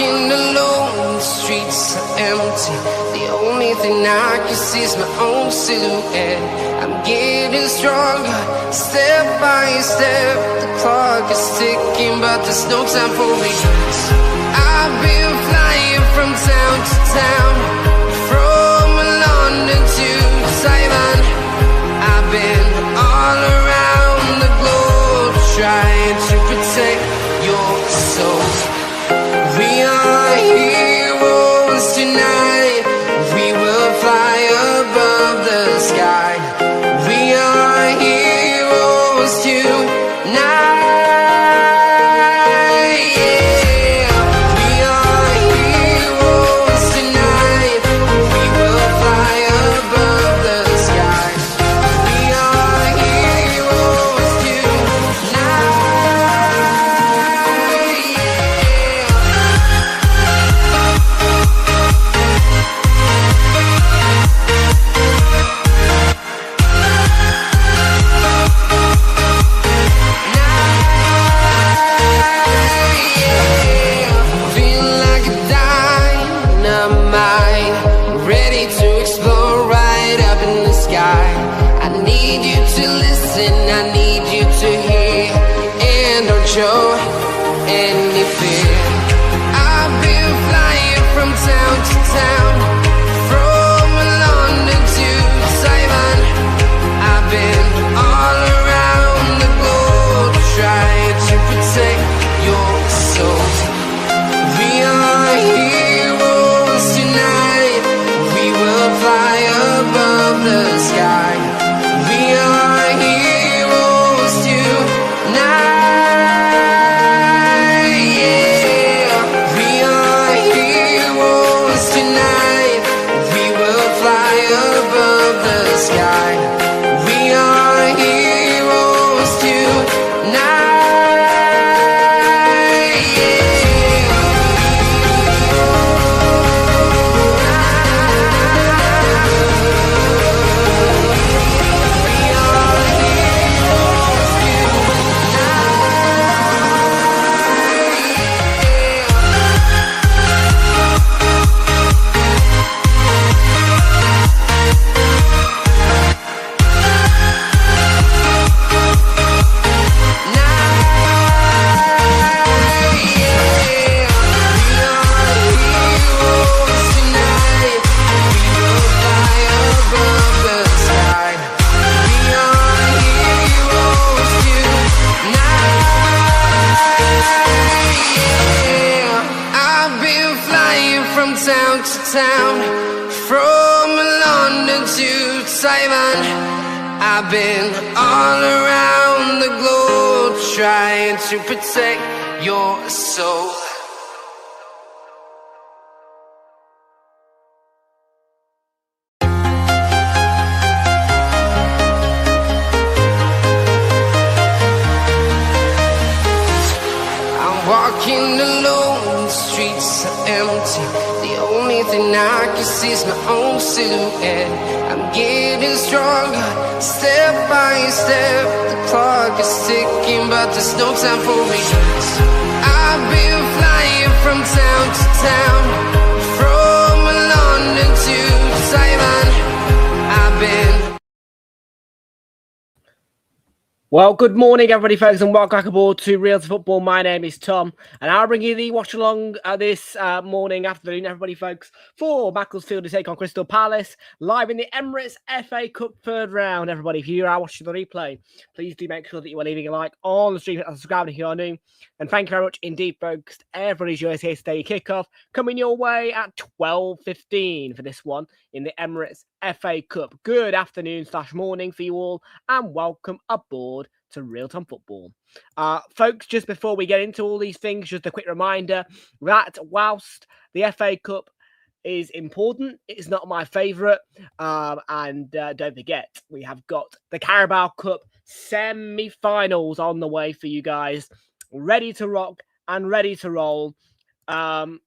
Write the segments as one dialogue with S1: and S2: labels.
S1: walking alone, the streets are empty. The only thing I can see is my own silhouette. I'm getting stronger, step by step. The clock is ticking, but there's no time for regrets. I've been flying from town to town, from London to Taiwan. I've been all around the globe, trying to protect your soul. We are heroes tonight. We will fly above the sky. We are heroes tonight. Yeah. We are heroes tonight. We will fly above the sky. We are heroes tonight. Feel like a dynamite, ready to explode right up in the sky. I need you to listen, I need you to hear, and don't show any fear. I've been flying from town to town, from London to Taiwan. I've been all around the globe, trying to protect your soul. We are heroes tonight. We will fly above the sky. We are heroes tonight. Yeah. We are heroes tonight. We will fly above the sky. We are heroes tonight. Town to town, from London to Taiwan. I've been all around the globe, trying to protect your soul. I'm walking alone, the streets are empty. The only thing I can see is my own silhouette. I'm getting stronger, step by step. The clock is ticking, but there's no time for regrets. I've been flying from town to town, from London to Taiwan. I've been.
S2: Well, good morning, everybody, folks, and welcome back aboard to Realltom Football. My name is Tom, and I'll bring you the watch along this afternoon, everybody, folks, for Macclesfield to take on Crystal Palace, live in the EMIRATES FA Cup third round. Everybody, if you are watching the replay, please do make sure that you are leaving a like on the stream and subscribing if you are new. And thank you very much indeed, folks. Everybody's yours here today. Kickoff coming your way at 12:15 for this one in the EMIRATES FA Cup. Good afternoon / morning for you all, and welcome aboard to Realltom Football. Folks, just before we get into all these things, just a quick reminder that whilst the FA Cup is important, it's not my favourite. And don't forget, we have got the Carabao Cup semi-finals on the way for you guys, ready to rock and ready to roll. And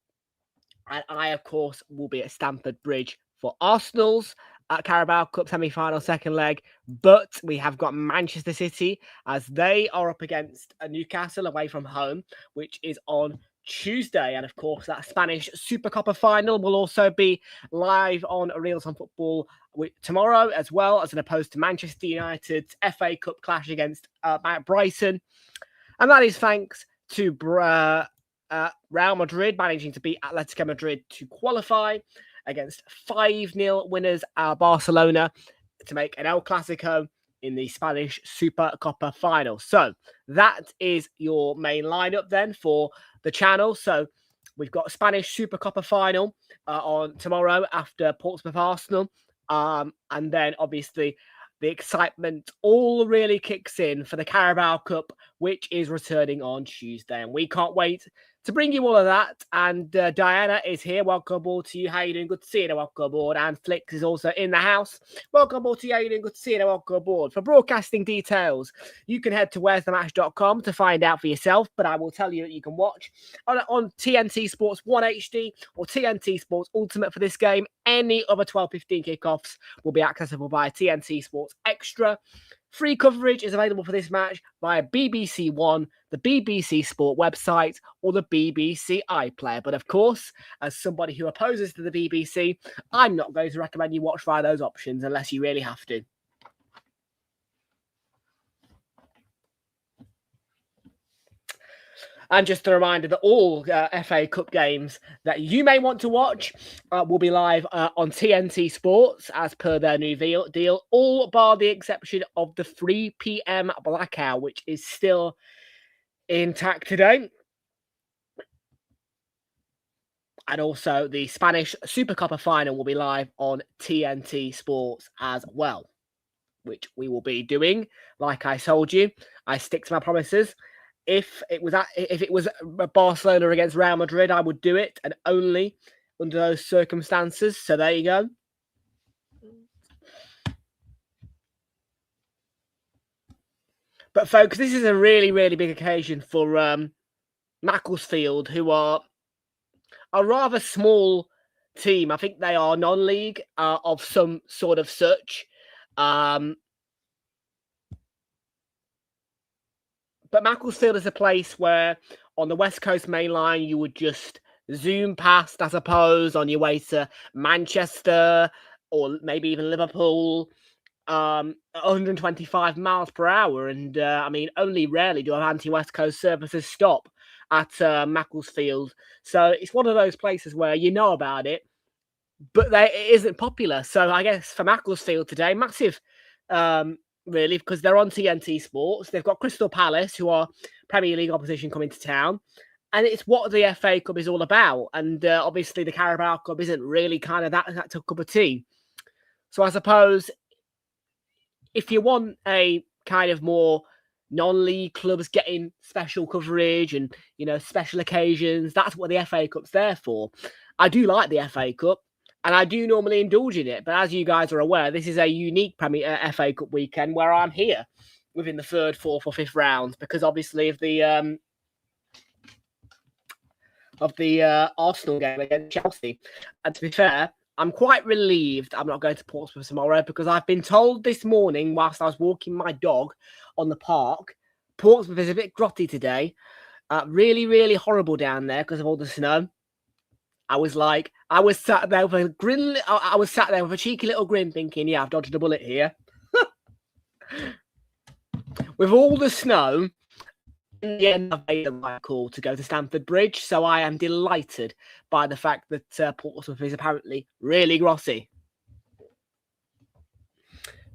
S2: I, of course, will be at Stamford Bridge for Arsenal's Carabao Cup semi-final second leg. But we have got Manchester City as they are up against Newcastle away from home, which is on Tuesday. And of course, that Spanish Super Copa final will also be live on Realltom Football tomorrow, as well as opposed to Manchester United's FA Cup clash against Brighton. And that is thanks to Real Madrid managing to beat Atletico Madrid to qualify against 5-0 winners Barcelona to make an El Clasico in the Spanish Super Copa final. So that is your main lineup then for the channel. So we've got Spanish Super Copa final on tomorrow after Portsmouth Arsenal. And then obviously the excitement all really kicks in for the Carabao Cup, which is returning on Tuesday. And we can't wait to bring you all of that. And Diana is here. Welcome aboard to you. How you doing? Good to see you. Welcome aboard. And Flix is also in the house. Welcome aboard to you. How you doing? Good to see you. Welcome aboard. For broadcasting details, you can head to where'sthematch.com to find out for yourself. But I will tell you that you can watch on TNT Sports 1 HD or TNT Sports Ultimate for this game. Any other 12:15 kickoffs will be accessible by TNT Sports Extra. Free coverage is available for this match via BBC One, the BBC Sport website, or the BBC iPlayer. But of course, as somebody who opposes to the BBC, I'm not going to recommend you watch via those options unless you really have to. And just a reminder that all FA Cup games that you may want to watch will be live on TNT Sports as per their new deal, all bar the exception of the 3 p.m. blackout, which is still intact today. And also the Spanish Super Copa final will be live on TNT Sports as well, which we will be doing. Like I told you, I stick to my promises. If it was Barcelona against Real Madrid, I would do it, and only under those circumstances. So there you go. But folks, this is a really, really big occasion for Macclesfield, who are a rather small team. I think they are non-league of some sort of such. But Macclesfield is a place where on the West Coast main line, you would just zoom past, I suppose, on your way to Manchester or maybe even Liverpool, 125 miles per hour. And I mean, only rarely do anti-West Coast services stop at Macclesfield. So it's one of those places where you know about it, but it isn't popular. So I guess for Macclesfield today, massive really, because they're on TNT Sports. They've got Crystal Palace, who are Premier League opposition, coming to town. And it's what the FA Cup is all about. And obviously the Carabao Cup isn't really kind of that cup of tea. So I suppose if you want a kind of more non-league clubs getting special coverage and, you know, special occasions, that's what the FA Cup's there for. I do like the FA Cup. And I do normally indulge in it. But as you guys are aware, this is a unique FA Cup weekend where I'm here within the 3rd, 4th or 5th rounds because obviously of the Arsenal game against Chelsea. And to be fair, I'm quite relieved I'm not going to Portsmouth tomorrow because I've been told this morning whilst I was walking my dog on the park, Portsmouth is a bit grotty today. Really, really horrible down there because of all the snow. I was sat there with a grin. I was sat there with a cheeky little grin thinking, yeah, I've dodged a bullet here. With all the snow, in the end, I've made the right call to go to Stamford Bridge. So I am delighted by the fact that Portsmouth is apparently really grotty.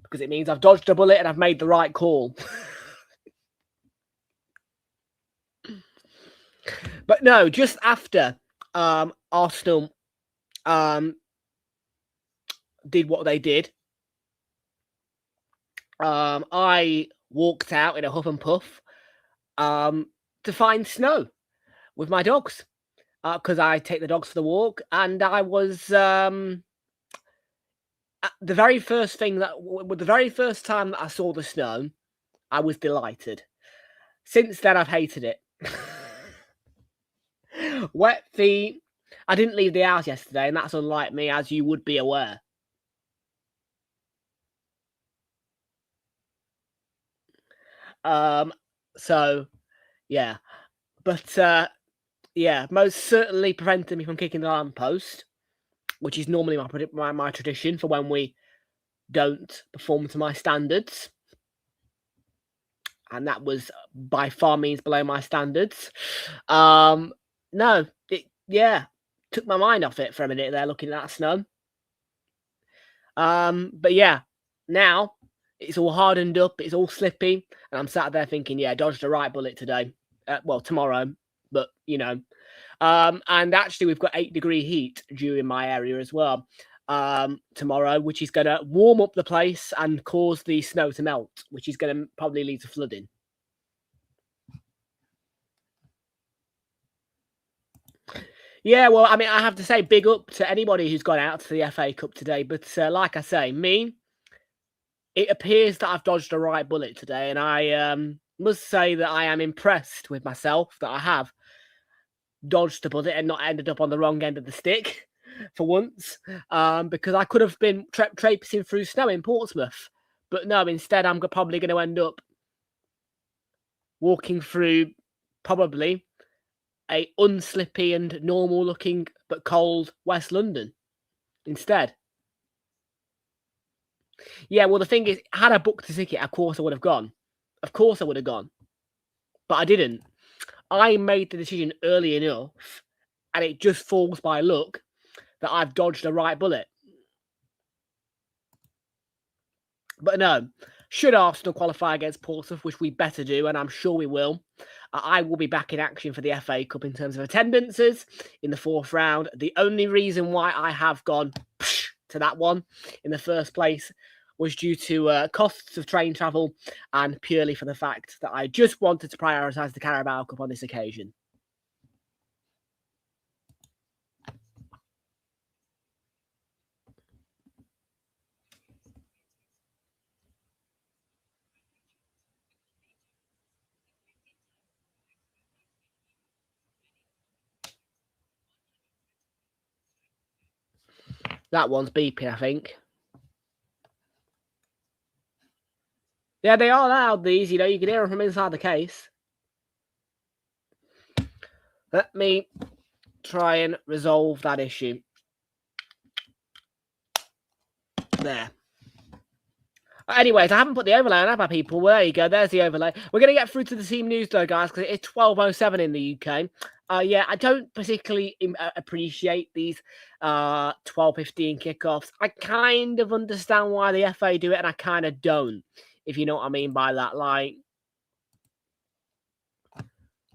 S2: Because it means I've dodged a bullet and I've made the right call. But no, just after Arsenal did what they did, I walked out in a huff and puff to find snow with my dogs because I take the dogs for the walk, and I was the very first time that I saw the snow, I was delighted. Since then, I've hated it. Wet feet. I didn't leave the house yesterday, and that's unlike me, as you would be aware. So, yeah. But, yeah, most certainly prevented me from kicking the lamppost, which is normally my tradition for when we don't perform to my standards. And that was by far means below my standards. No, took my mind off it for a minute there, looking at that snow. But yeah, now it's all hardened up, it's all slippy, and I'm sat there thinking, yeah, dodged the right bullet today. Well, tomorrow, but you know. And actually, we've got 8-degree heat due in my area as well tomorrow, which is going to warm up the place and cause the snow to melt, which is going to probably lead to flooding. Yeah, well, I mean, I have to say, big up to anybody who's gone out to the FA Cup today. But like I say, it appears that I've dodged the right bullet today, and I must say that I am impressed with myself that I have dodged the bullet and not ended up on the wrong end of the stick for once, because I could have been traipsing through snow in Portsmouth, but no, instead I'm probably going to end up walking through probably a unslippy and normal looking but cold West London instead. Yeah, well, the thing is, had I booked a ticket, of course I would have gone. Of course I would have gone. But I didn't. I made the decision early enough, and it just falls by luck that I've dodged the right bullet. But no, should Arsenal qualify against Portsmouth, which we better do, and I'm sure we will, I will be back in action for the FA Cup in terms of attendances in the 4th round. The only reason why I have gone to that one in the first place was due to costs of train travel and purely for the fact that I just wanted to prioritise the Carabao Cup on this occasion. That one's beeping, I think. Yeah, they are loud, these. You know, you can hear them from inside the case. Let me try and resolve that issue. There. Anyways, I haven't put the overlay on, have I, people? Well, there you go. There's the overlay. We're going to get through to the team news, though, guys, because it's 12:07 in the UK. Yeah, I don't particularly appreciate these 12:15 kickoffs. I kind of understand why the FA do it, and I kind of don't, if you know what I mean by that. Like,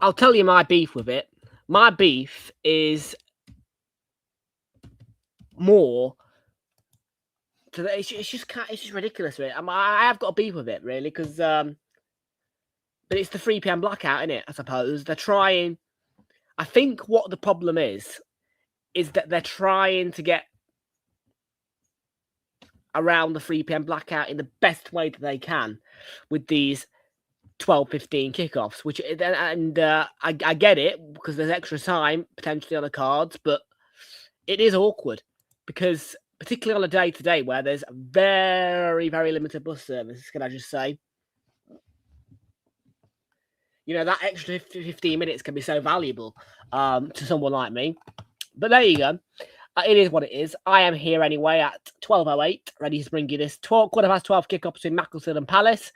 S2: I'll tell you my beef with it. My beef is more... It's just ridiculous, really. I have got a beef with it, really, because but it's the 3 PM blackout, isn't it? I suppose they're trying. I think what the problem is that they're trying to get around the 3 PM blackout in the best way that they can with these 12:15 kickoffs. Which I get it because there's extra time potentially on the cards, but it is awkward because, particularly on a day today where there's very, very limited bus service, can I just say? You know, that extra 15 minutes can be so valuable to someone like me. But there you go. It is what it is. I am here anyway at 12:08, ready to bring you this 12 kickoff between Macclesfield and Palace.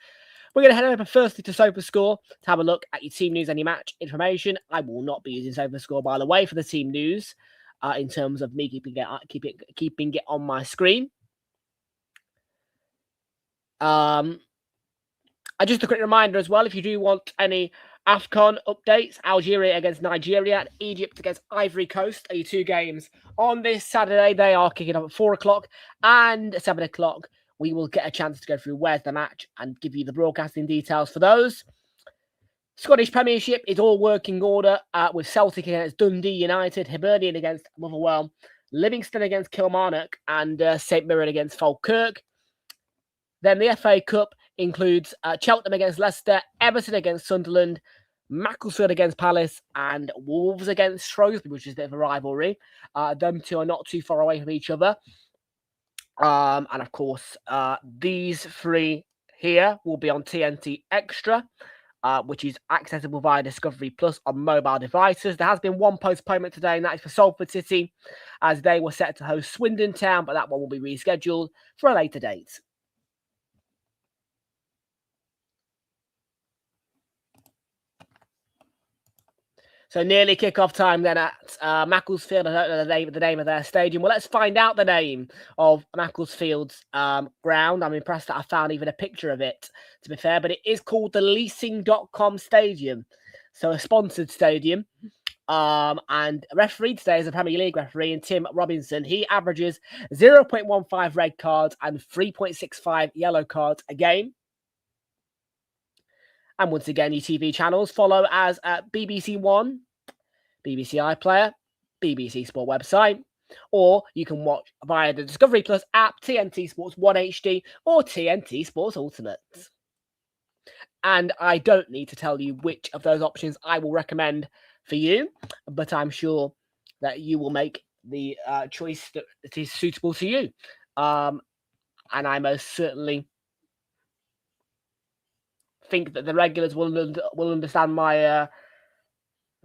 S2: We're going to head over firstly to SofaScore to have a look at your team news and your match information. I will not be using SofaScore, by the way, for the team news. In terms of me keeping it on my screen. Just a quick reminder as well, if you do want any AFCON updates, Algeria against Nigeria and Egypt against Ivory Coast are your 2 games on this Saturday. They are kicking off at 4 o'clock and 7 o'clock. We will get a chance to go through where's the match and give you the broadcasting details for those. Scottish Premiership is all working order with Celtic against Dundee United, Hibernian against Motherwell, Livingston against Kilmarnock, and St Mirren against Falkirk. Then the FA Cup includes Cheltenham against Leicester, Everton against Sunderland, Macclesfield against Palace, and Wolves against Shrewsbury, which is a bit of a rivalry. Them two are not too far away from each other. And of course, these 3 here will be on TNT Extra. which is accessible via Discovery Plus on mobile devices. There has been one postponement today, and that is for Salford City, as they were set to host Swindon Town, but that one will be rescheduled for a later date. So nearly kick-off time then at Macclesfield. I don't know the name of their stadium. Well, let's find out the name of Macclesfield's ground. I'm impressed that I found even a picture of it, to be fair. But it is called the Leasing.com Stadium. So a sponsored stadium. And referee today is a Premier League referee, and Tim Robinson. He averages 0.15 red cards and 3.65 yellow cards a game. And once again, your TV channels follow as BBC One, BBC iPlayer, BBC Sport website, or you can watch via the Discovery Plus app, TNT Sports 1 HD, or TNT Sports Ultimate. And I don't need to tell you which of those options I will recommend for you, but I'm sure that you will make the choice that is suitable to you. And I most certainly think that the regulars will understand my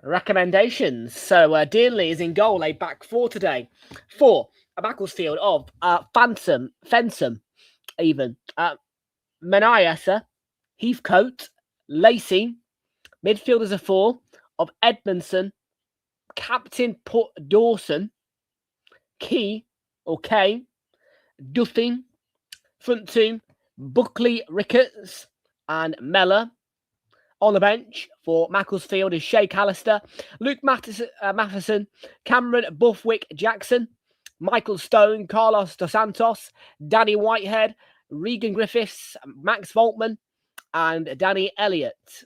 S2: recommendations. So Dearnley is in goal, a back four today, for a Macclesfield of Fensham, even Maniasa, Heathcote, Lacey. Midfielders are four of Edmondson, Captain Dawson, Key or Kay, Duffing, front two, Buckley, Ricketts, and Mellor. On the bench for Macclesfield is Sheikh Alistair, Luke Matheson, Cameron Buffwick Jackson, Michael Stone, Carlos Dos Santos, Danny Whitehead, Regan Griffiths, Max Voltman, and Danny Elliott.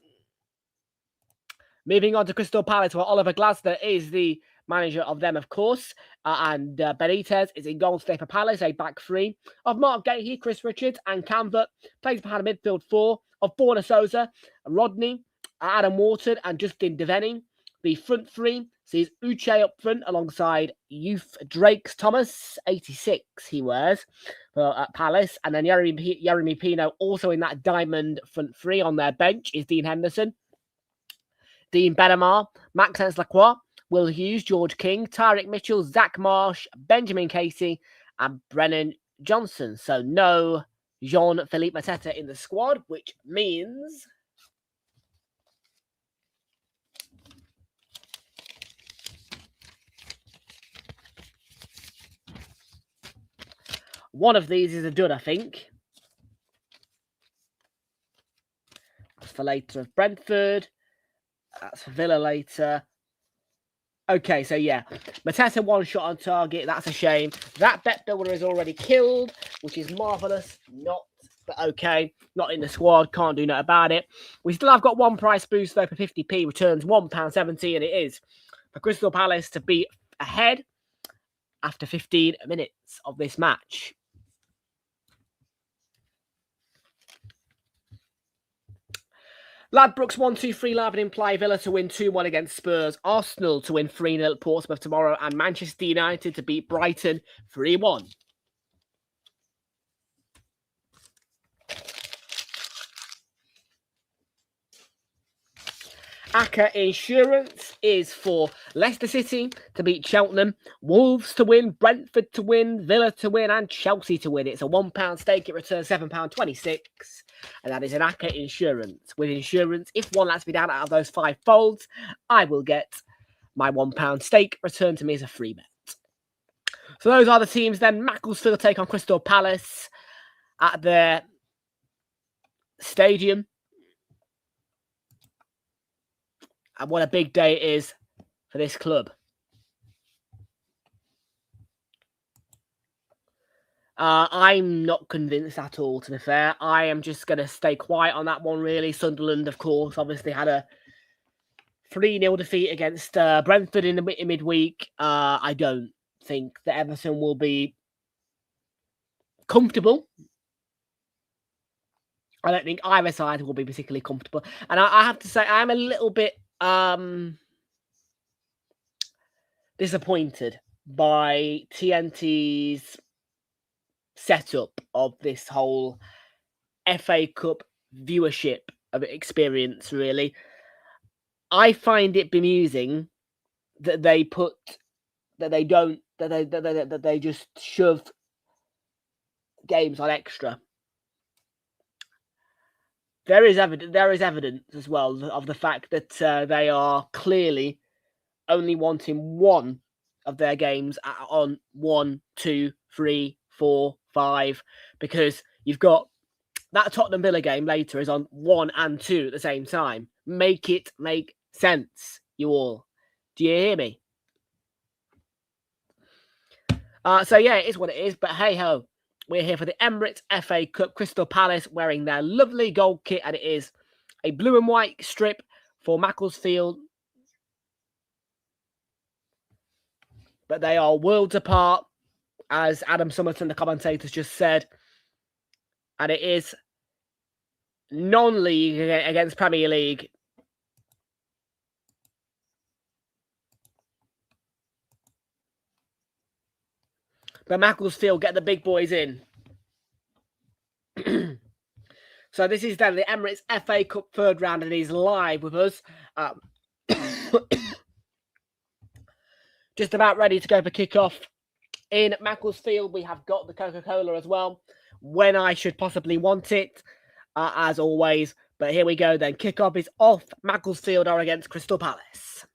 S2: Moving on to Crystal Palace, where Oliver Glasner is the manager of them, of course, and Benitez is in goal today for Palace, a back three of Mark Gahey, Chris Richards, and Canvert. Plays behind a midfield four of Borna Souza, Rodney, Adam Wharton, and Justin Devenning. The front three sees Uche up front alongside youth Drakes Thomas, 86 he wears, at Palace, and then Jeremy Pino also in that diamond front three. On their bench is Dean Henderson, Dean Benamar, Maxence Lacroix, Will Hughes, George King, Tyrick Mitchell, Zach Marsh, Benjamin Casey, and Brennan Johnson. So no Jean-Philippe Mateta in the squad, which means one of these is a dud, I think. That's for later of Brentford. That's for Villa later. Okay, so yeah, Mateta one shot on target. That's a shame. That bet builder is already killed, which is marvellous. But okay, not in the squad. Can't do nothing about it. We still have got one price boost though for 50p. Returns £1.70, and it is for Crystal Palace to be ahead after 15 minutes of this match. Ladbrokes 1-2-3 live and imply Villa to win 2-1 against Spurs, Arsenal to win 3-0 at Portsmouth tomorrow, and Manchester United to beat Brighton 3-1. ACCA Insurance is for Leicester City to beat Cheltenham, Wolves to win, Brentford to win, Villa to win, and Chelsea to win. It's a £1 stake. It returns £7.26, and that is an ACCA Insurance. With insurance, if one lets me down out of those 5 folds, I will get my £1 stake returned to me as a free bet. So those are the teams then. Macclesfield take on Crystal Palace at their stadium. And what a big day it is for this club. I'm not convinced at all, to be fair. I am just going to stay quiet on that one, really. Sunderland, of course, obviously had a 3-0 defeat against Brentford in the midweek. I don't think that Everton will be comfortable. I don't think either side will be particularly comfortable. And I have to say, I'm a little bit disappointed by TNT's setup of this whole FA Cup viewership experience, really. I find it bemusing that they just shove games on extra. There is evidence as well of the fact that they are clearly only wanting one of their games on 1, 2, 3, 4, 5, because you've got that Tottenham Villa game later is on 1 and 2 at the same time. Make it make sense, you all. Do you hear me? So yeah, it is what it is, but hey ho. We're here for the Emirates FA Cup. Crystal Palace wearing their lovely gold kit, and it is a blue and white strip for Macclesfield. But they are worlds apart, as Adam Summerton, the commentators, just said. And it is non-league against Premier League. But Macclesfield get the big boys in. So this is then the Emirates FA Cup third round, and he's live with us. Just about ready to go for kickoff. In Macclesfield, we have got the Coca-Cola as well, when I should possibly want it, as always. But here we go then. Kickoff is off. Macclesfield are against Crystal Palace.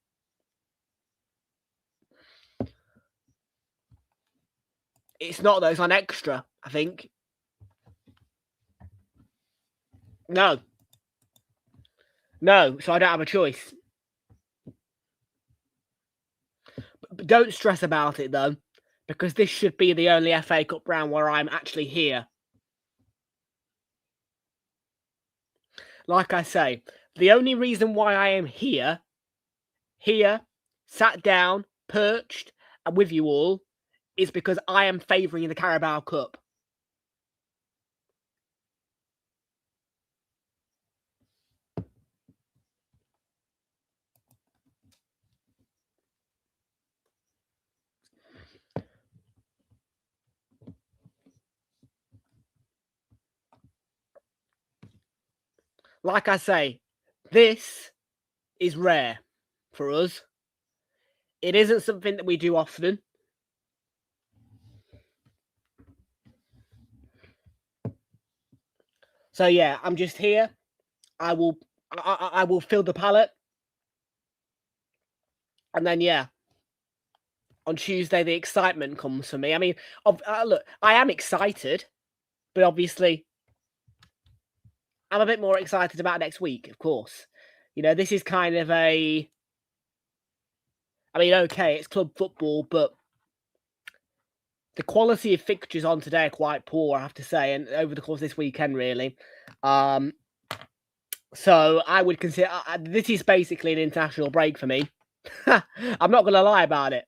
S2: It's not, though. It's on extra, I think. No, so I don't have a choice. But don't stress about it, though, because this should be the only FA Cup round where I'm actually here. Like I say, the only reason why I am here, sat down, perched, and with you all, is because I am favouring the Carabao Cup. Like I say, this is rare for us. It isn't something that we do often. So yeah, I'm just here. I will fill the pallet. And then yeah, on Tuesday the excitement comes for me. I mean, look, I am excited, but obviously I'm a bit more excited about next week, of course. You know, this is kind of okay, it's club football, but the quality of fixtures on today are quite poor, I have to say, and over the course of this weekend, really. So I would consider this is basically an international break for me. I'm not going to lie about it.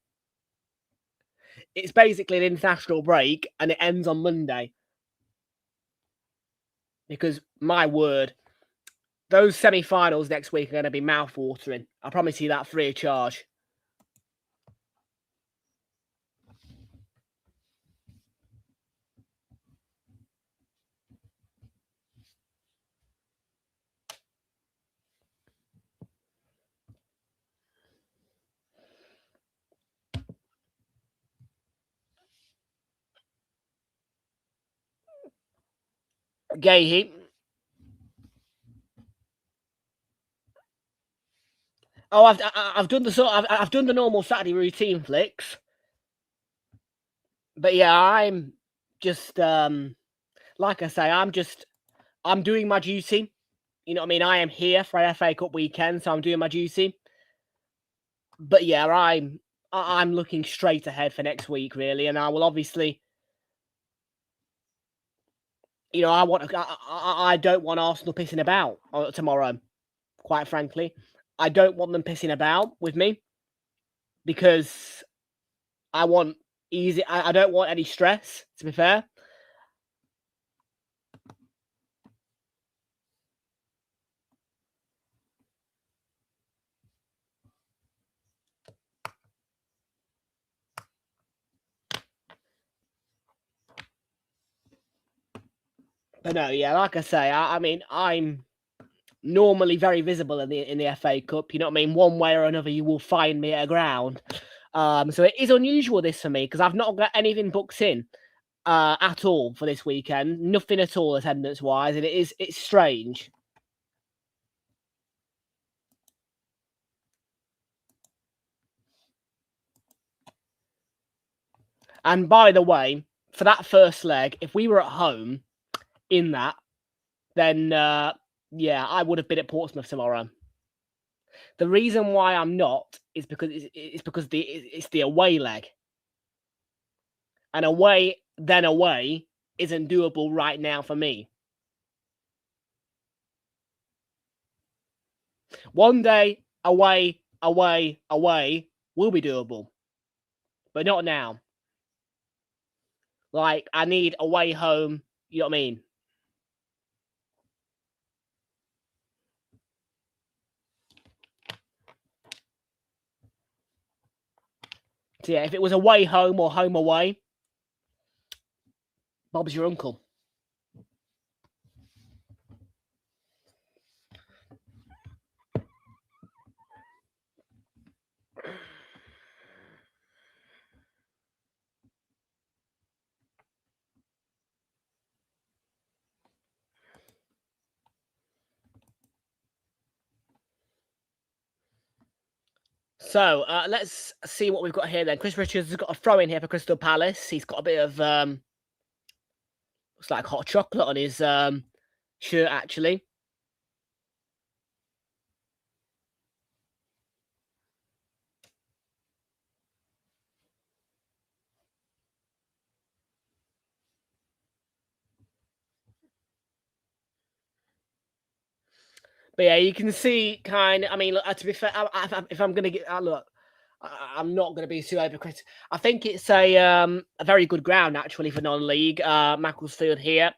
S2: It's basically an international break, and it ends on Monday. Because, my word, those semi-finals next week are going to be mouth-watering. I promise you that free of charge. Gay. Oh, I've done I've done the normal Saturday routine flicks, but yeah, I'm just like I say, I'm doing my duty. You know what I mean? I am here for an FA Cup weekend, so I'm doing my duty. But yeah, I'm looking straight ahead for next week, really, and I will obviously, you know, I don't want Arsenal pissing about tomorrow. Quite frankly, I don't want them pissing about with me because I want easy. I don't want any stress. To be fair. But no, yeah, like I say, I mean, I'm normally very visible in the FA Cup. You know what I mean? One way or another, you will find me at a ground. So it is unusual this for me because I've not got anything booked in at all for this weekend. Nothing at all attendance wise, and it's strange. And by the way, for that first leg, if we were at home in that, then yeah, I would have been at Portsmouth tomorrow. The reason why I'm not is because it's the away leg, and away isn't doable right now for me. One day away will be doable, but not now. Like, I need away home. You know what I mean? So yeah, if it was away home or home away, Bob's your uncle. So let's see what we've got here then. Chris Richards has got a throw in here for Crystal Palace. He's got a bit of looks like hot chocolate on his shirt actually. But yeah, you can see kind of. I mean, look, to be fair, if I'm going to get look, I'm not going to be too overcritical. I think it's a very good ground actually for non-league. Macclesfield here.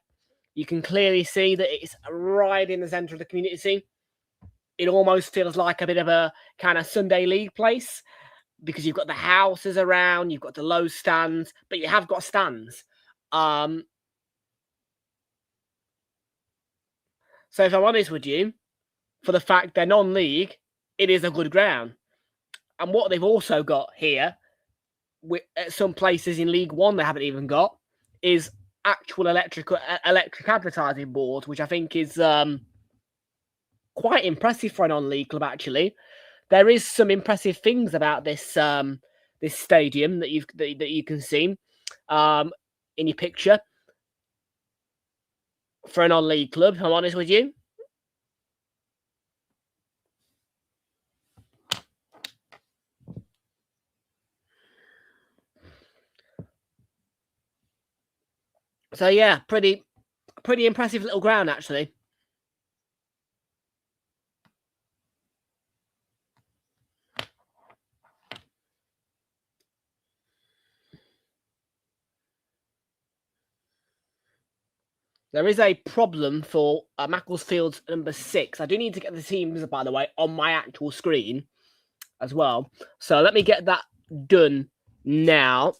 S2: You can clearly see that it's right in the centre of the community. It almost feels like a bit of a kind of Sunday league place because you've got the houses around, you've got the low stands, but you have got stands. So if I'm honest with you, for the fact they're non-league, it is a good ground. And what they've also got here, at some places in League One they haven't even got, is actual electric advertising boards, which I think is quite impressive for a non-league club. Actually, there is some impressive things about this this stadium that you can see in your picture for a non-league club. If I'm honest with you. So yeah, pretty impressive little ground actually. There is a problem for Macclesfield's number 6. I do need to get the teams, by the way, on my actual screen as well. So let me get that done now.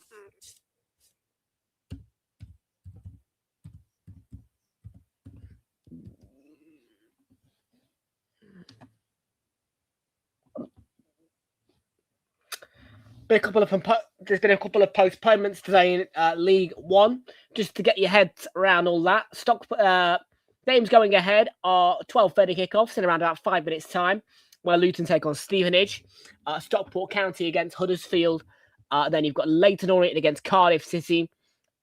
S2: There's been a couple of postponements today in League One, just to get your heads around all that. Games going ahead are 12:30 kickoffs in around about 5 minutes' time, where Luton take on Stevenage, Stockport County against Huddersfield. Then you've got Leyton Orient against Cardiff City,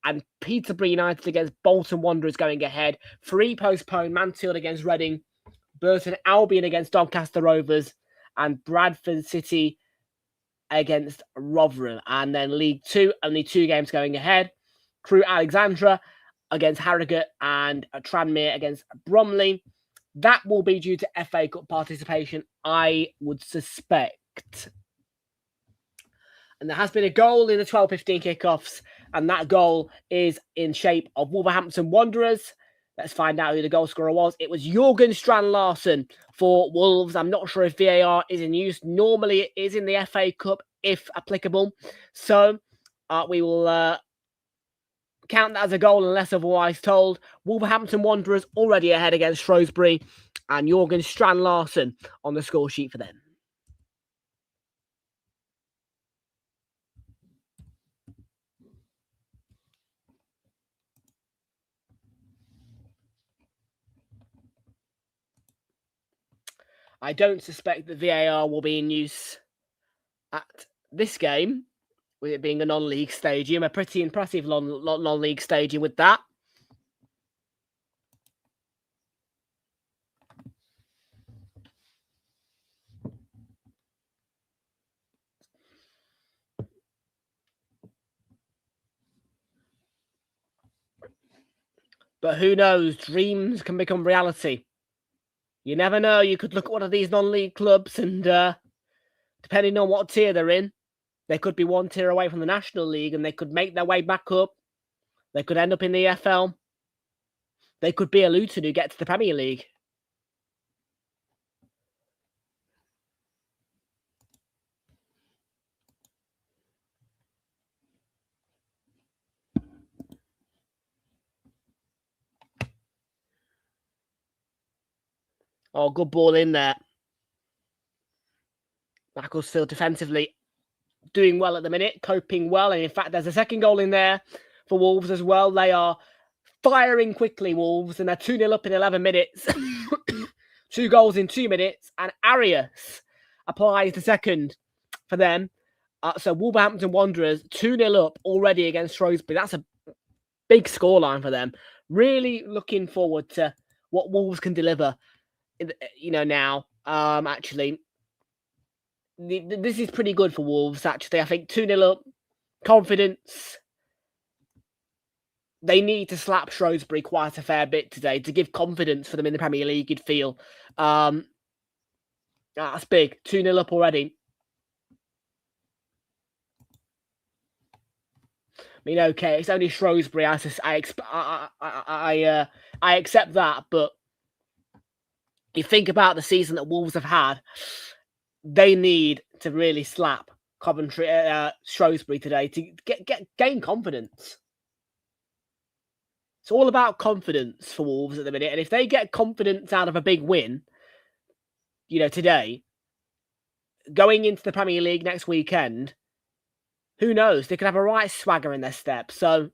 S2: and Peterborough United against Bolton Wanderers going ahead. 3 postponed: Mansfield against Reading, Burton Albion against Doncaster Rovers, and Bradford City against Rotherham. And then League 2, only 2 games going ahead. Crewe Alexandra against Harrogate, and Tranmere against Bromley. That will be due to FA Cup participation, I would suspect. And there has been a goal in the 12:15 kickoffs, and that goal is in shape of Wolverhampton Wanderers. Let's find out who the goal scorer was. It was Jørgen Strand Larsen for Wolves. I'm not sure if VAR is in use. Normally it is in the FA Cup, if applicable. So we will count that as a goal unless otherwise told. Wolverhampton Wanderers already ahead against Shrewsbury. and Jorgen Strand Larsen on the score sheet for them. I don't suspect that VAR will be in use at this game, with it being a non-league stadium. A pretty impressive non-league stadium with that. But who knows? Dreams can become reality. You never know. You could look at one of these non-league clubs and depending on what tier they're in, they could be one tier away from the National League and they could make their way back up. They could end up in the EFL. They could be a Luton who get to the Premier League. Oh, good ball in there. Macclesfield defensively doing well at the minute, coping well. And in fact, there's a second goal in there for Wolves as well. They are firing quickly, Wolves, and they're 2-0 up in 11 minutes. 2 goals in 2 minutes. And Arias applies the second for them. So Wolverhampton Wanderers 2-0 up already against Shrewsbury. That's a big scoreline for them. Really looking forward to what Wolves can deliver. Now, actually, this is pretty good for Wolves, actually. I think 2-0 up, confidence. They need to slap Shrewsbury quite a fair bit today to give confidence for them in the Premier League, you'd feel. That's big. 2-0 up already. I mean, okay, it's only Shrewsbury. I accept that, but you think about the season that Wolves have had, they need to really slap Shrewsbury today to gain confidence. It's all about confidence for Wolves at the minute, and if they get confidence out of a big win, today, going into the Premier League next weekend, who knows? They could have a right swagger in their step. So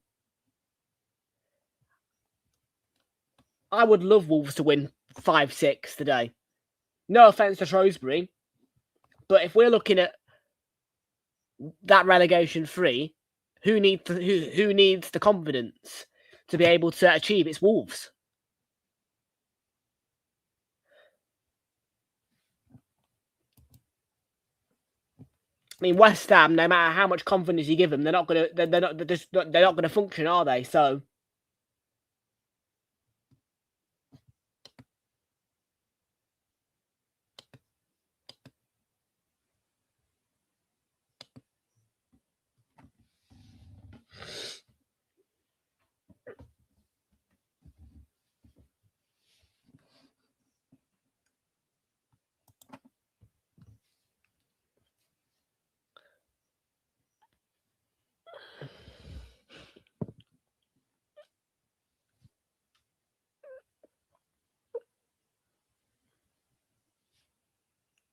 S2: I would love Wolves to win 5-6 today. No offence to Shrewsbury, but if we're looking at that relegation free, who needs the confidence to be able to achieve? It's Wolves. I mean, West Ham, no matter how much confidence you give them, they're not gonna function, are they? So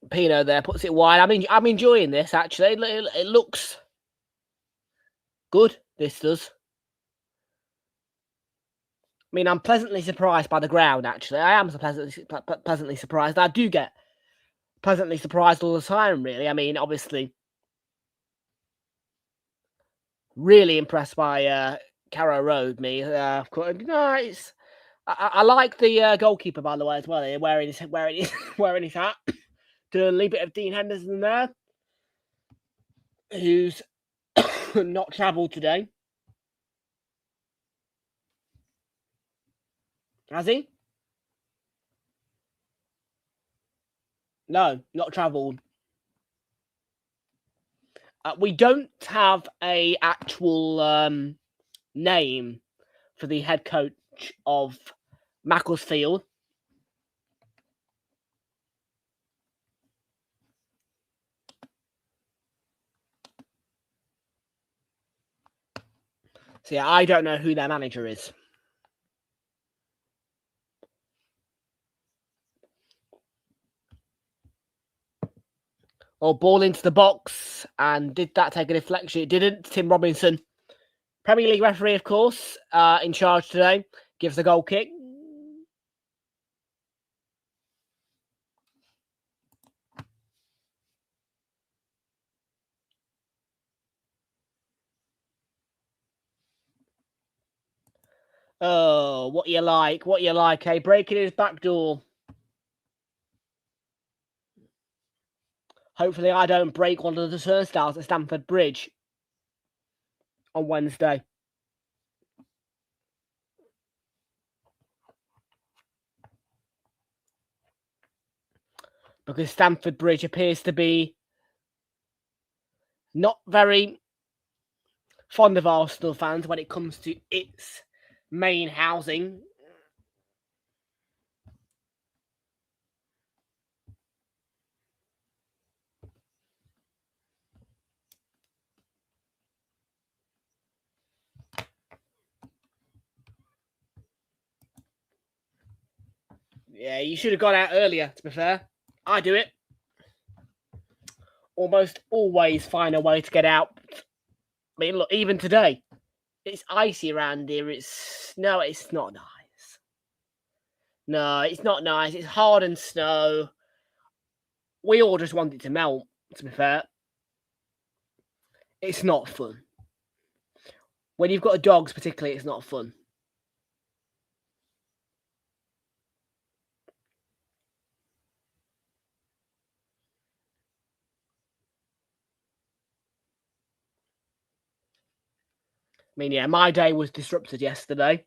S2: Pino there puts it wide. I'm enjoying this, actually. It looks good, this does. I mean, I'm pleasantly surprised by the ground, actually. I am pleasantly surprised. I do get pleasantly surprised all the time, really. I mean, obviously, really impressed by Carrow Road, me. Of course, nice. I like the goalkeeper, by the way, as well. Wearing his hat. To a little bit of Dean Henderson there, who's not travelled today. Has he? No, not travelled. We don't have a actual name for the head coach of Macclesfield. So yeah, I don't know who their manager is. Or ball into the box. And did that take a deflection? It didn't. Tim Robinson, Premier League referee, of course, in charge today, gives the goal kick. Oh, what you like, hey? Breaking his back door. Hopefully I don't break one of the turnstiles at Stamford Bridge on Wednesday. Because Stamford Bridge appears to be not very fond of Arsenal fans when it comes to its main housing. Yeah, you should have gone out earlier, to be fair. I do it. Almost always find a way to get out. I mean, look, even today, it's icy around here. It's not nice. No, it's not nice. It's hard and snow. We all just want it to melt, to be fair. It's not fun. When you've got dogs, particularly, it's not fun. I mean, yeah, my day was disrupted yesterday.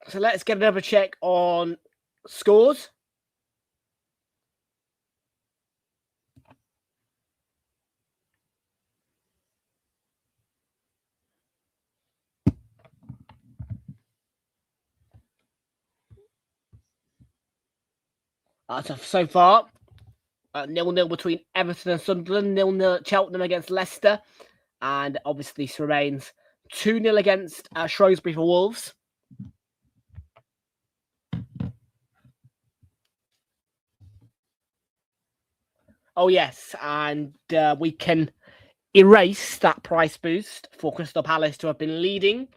S2: So let's get another check on scores. So far, 0-0 between Everton and Sunderland, 0-0 at Cheltenham against Leicester, and obviously this remains 2-0 against Shrewsbury for Wolves. Oh yes, and we can erase that price boost for Crystal Palace to have been leading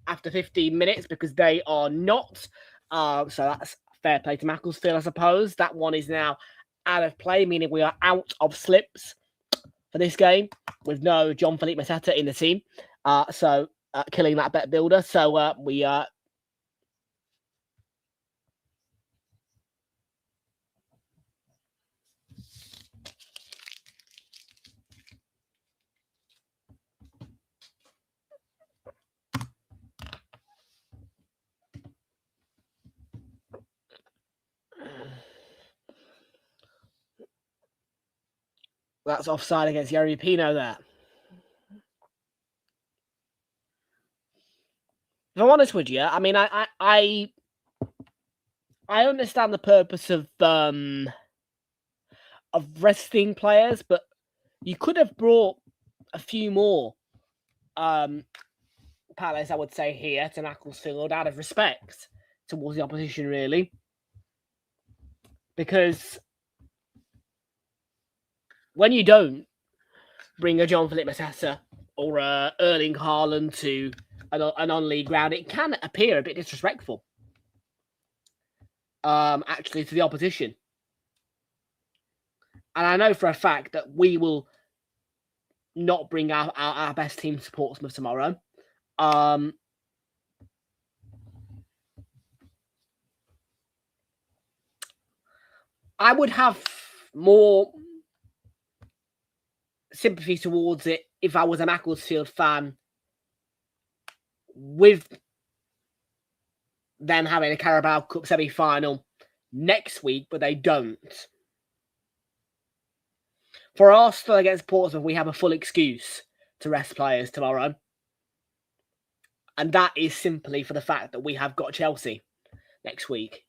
S2: after 15 minutes because they are not. So that's fair play to Macclesfield, I suppose. That one is now out of play, meaning we are out of slips for this game with no Jean-Philippe Mateta in the team. So killing that bet builder. So we that's offside against Yuri Pino there. If I'm honest with you, I mean, I understand the purpose of resting players, but you could have brought a few more Palace, I would say, here to Macclesfield out of respect towards the opposition, really. Because when you don't bring a Jean-Philippe Mateta or Erling Haaland to an on-league ground, it can appear a bit disrespectful, actually, to the opposition. And I know for a fact that we will not bring our best team to Portsmouth tomorrow. I would have more sympathy towards it if I was a Macclesfield fan with them having a Carabao Cup semi-final next week, but they don't. For Arsenal against Portsmouth, we have a full excuse to rest players tomorrow. And that is simply for the fact that we have got Chelsea next week.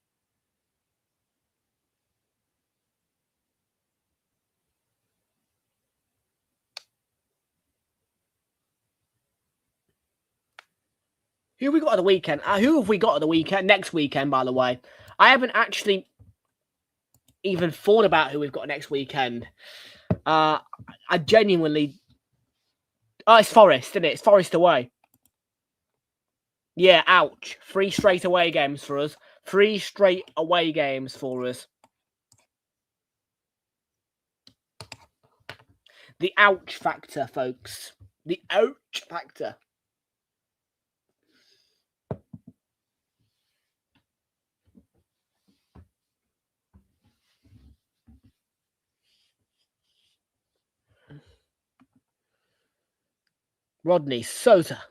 S2: Who have we got at the weekend? Who have we got at the weekend? Next weekend, by the way. I haven't actually even thought about who we've got next weekend. I genuinely... Oh, it's Forest, isn't it? It's Forest away. Yeah, ouch. 3 straight away games for us. 3 straight away games for us. The ouch factor, folks. The ouch factor. Rodney Sosa.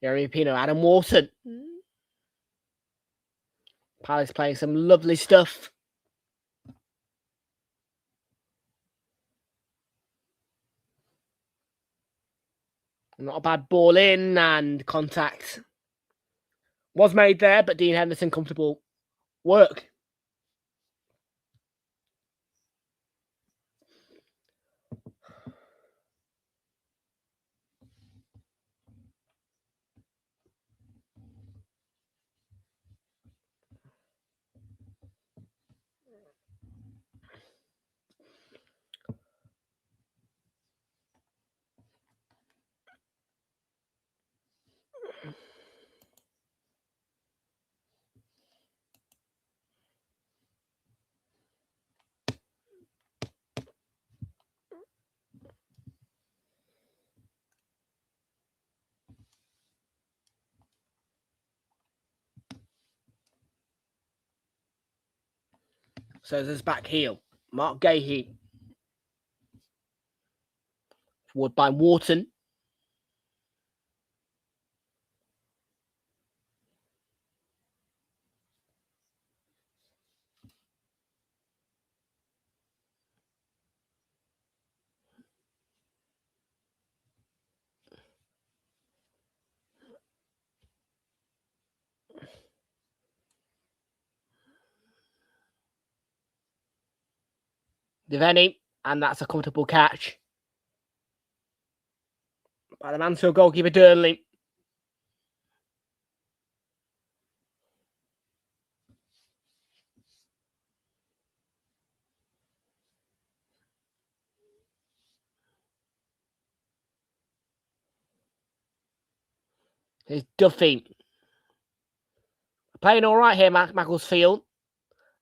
S2: Jeremy Pino, Adam Wharton. Palace playing some lovely stuff. Not a bad ball in, and contact was made there, but Dean Henderson, comfortable work. So there's back heel. Mark Gahey. Forward by Wharton. Devaney, and that's a comfortable catch by the Mansfield goalkeeper, Durnley. Here's Duffy. Playing all right here, Macclesfield.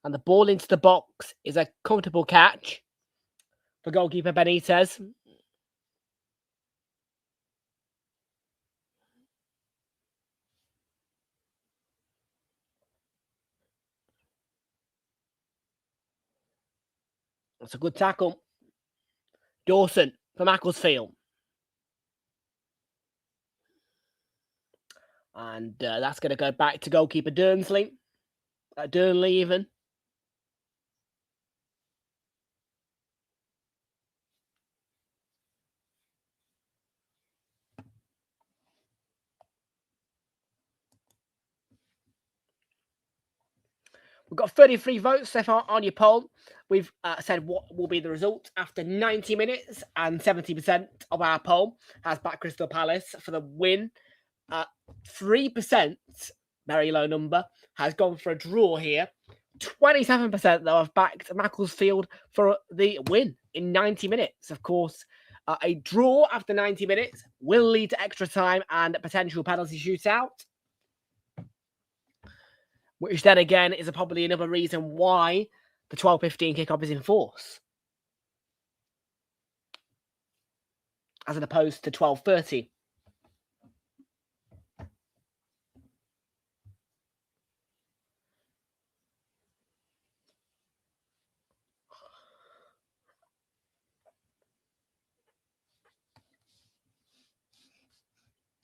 S2: And the ball into the box is a comfortable catch for goalkeeper Benitez. That's a good tackle. Dawson for Macclesfield. And that's going to go back to goalkeeper Durnley. Durnley even. We've got 33 votes so far on your poll. We've said what will be the result after 90 minutes, and 70% of our poll has backed Crystal Palace for the win. 3%, very low number, has gone for a draw here. 27% though have backed Macclesfield for the win in 90 minutes. Of course, a draw after 90 minutes will lead to extra time and a potential penalty shootout, which then again is probably another reason why the 12:15 kickoff is in force, as opposed to 12:30.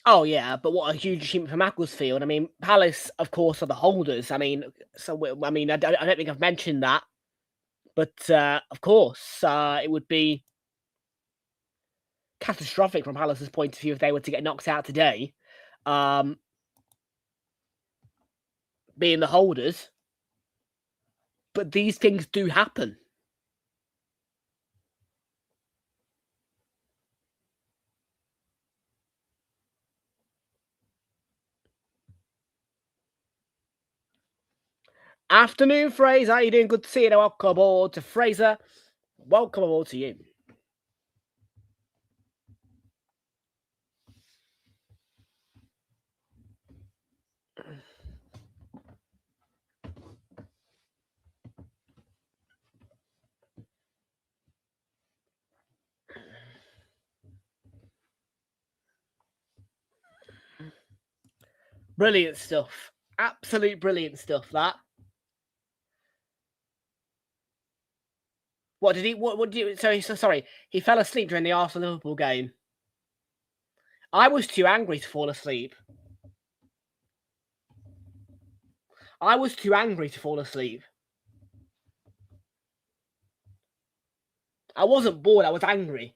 S2: Oh, yeah, but what a huge achievement for Macclesfield. I mean, Palace, of course, are the holders. I mean, I don't think I've mentioned that. But, of course, it would be catastrophic from Palace's point of view if they were to get knocked out today, being the holders. But these things do happen. Afternoon, Fraser. How you doing? Good to see you. Welcome aboard to Fraser. Welcome aboard to you. Brilliant stuff. Absolute brilliant stuff, that. What did he... What did you... So sorry. He fell asleep during the Arsenal-Liverpool game. I was too angry to fall asleep. I was too angry to fall asleep. I wasn't bored. I was angry.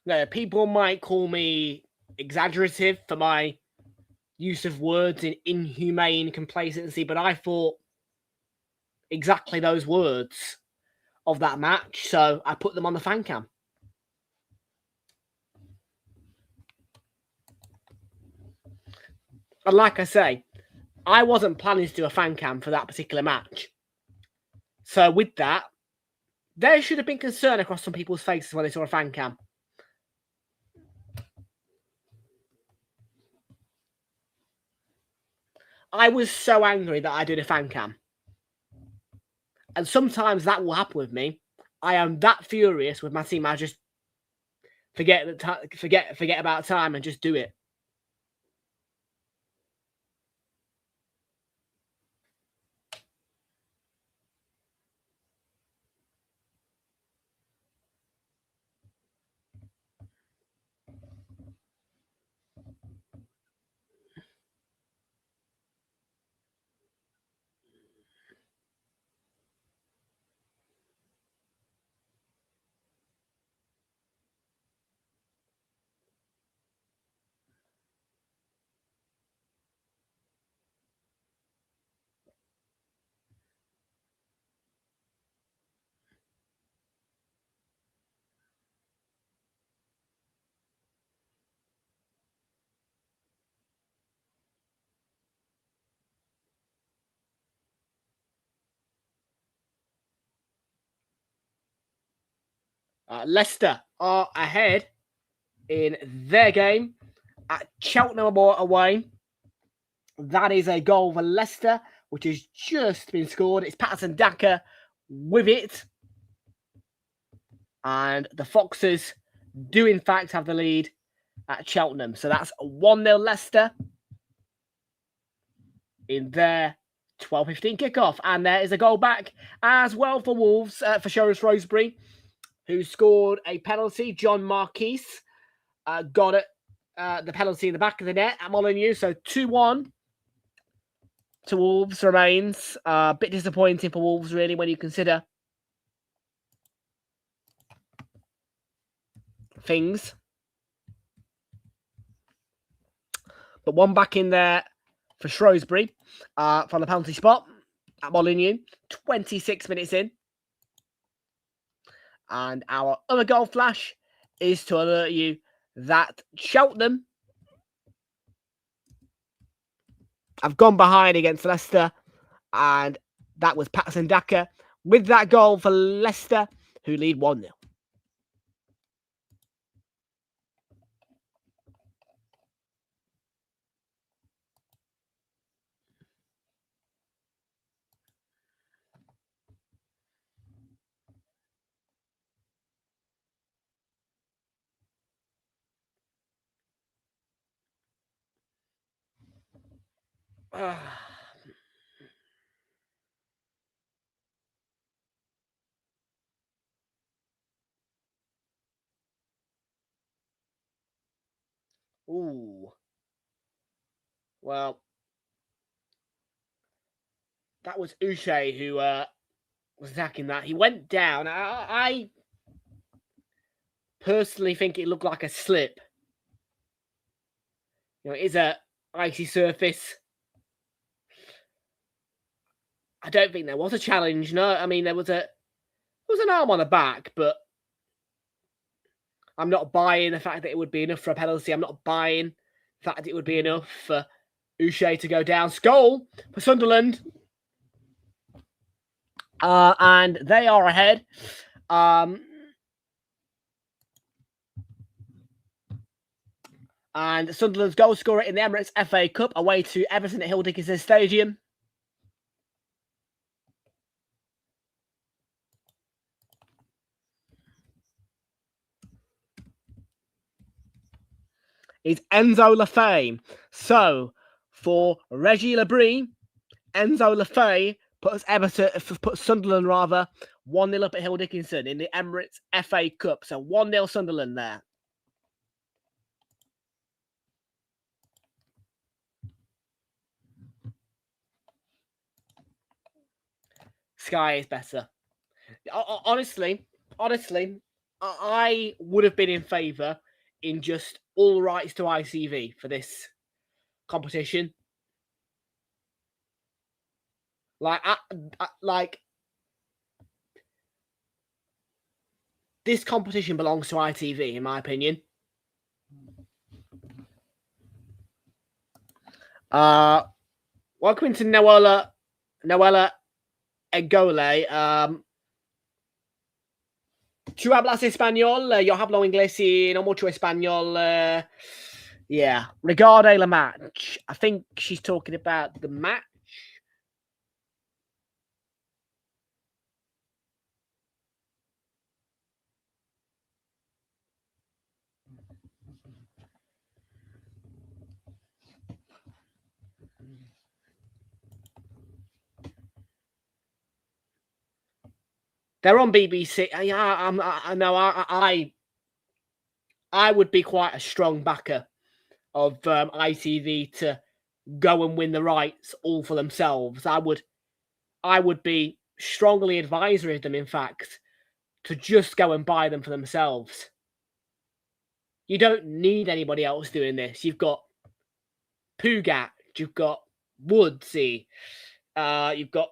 S2: No, people might call me exaggerative for my use of words in inhumane complacency, but I thought exactly those words of that match, so I put them on the fan cam. And like I say, I wasn't planning to do a fan cam for that particular match. So with that, there should have been concern across some people's faces when they saw a fan cam. I was so angry that I did a fan cam. And sometimes that will happen with me. I am that furious with my team, I just forget about time and just do it. Leicester are ahead in their game at Cheltenham away. That is a goal for Leicester, which has just been scored. It's Patterson Daka with it. And the Foxes do, in fact, have the lead at Cheltenham. So that's 1-0 Leicester in their 12:15 kickoff. And there is a goal back as well for Wolves, for Sheriff Rosebery, who scored a penalty. John Marquis got it, the penalty in the back of the net at Molineux. So 2-1 to Wolves remains. A bit disappointing for Wolves, really, when you consider things. But one back in there for Shrewsbury from the penalty spot at Molineux. 26 minutes in. And our other goal flash is to alert you that Cheltenham have gone behind against Leicester. And that was Patterson Daka with that goal for Leicester, who lead 1-0. Ooh. Well, that was Uche who was attacking that. He went down. I personally think it looked like a slip. You know, it is a icy surface. I don't think there was a challenge. No, I mean there was an arm on the back, but I'm not buying the fact that it would be enough for a penalty. I'm not buying the fact that it would be enough for Uche to go down. Goal for Sunderland. And they are ahead. And Sunderland's goal scorer in the Emirates FA Cup away to Everton at Hill Dickinson Stadium. Is Enzo Lafay. So for Reggie Labrie, Enzo Lafay puts Sunderland 1-0 up at Hill Dickinson in the Emirates FA Cup. So 1-0 Sunderland there. Sky is better. Honestly, I would have been in favour in just all rights to ITV for this competition. Like this competition belongs to ITV, in my opinion. Welcome to Noella Egole. ¿Tú hablas español? Yo hablo inglés y no mucho español. Yeah. Regarding the match. I think she's talking about the match. They're on BBC. I know. I would be quite a strong backer of ITV to go and win the rights all for themselves. I would be strongly advisory of them, in fact, to just go and buy them for themselves. You don't need anybody else doing this. You've got Pugat, you've got Woodsy, you've got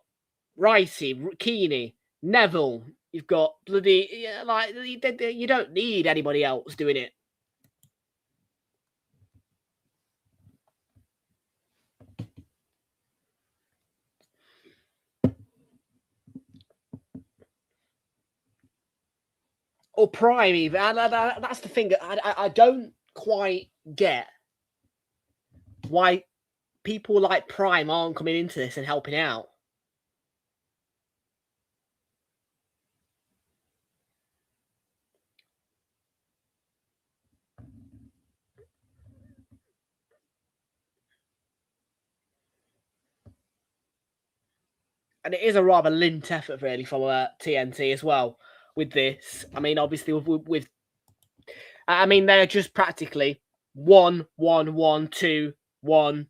S2: Ricey, Keeney, Neville. You've got bloody you don't need anybody else doing it. Or Prime even. That's the thing. I don't quite get why people like Prime aren't coming into this and helping out. And it is a rather lint effort, really, from TNT as well with this. I mean, obviously, with I mean, they're just practically 1, 1, 1, 2, 1,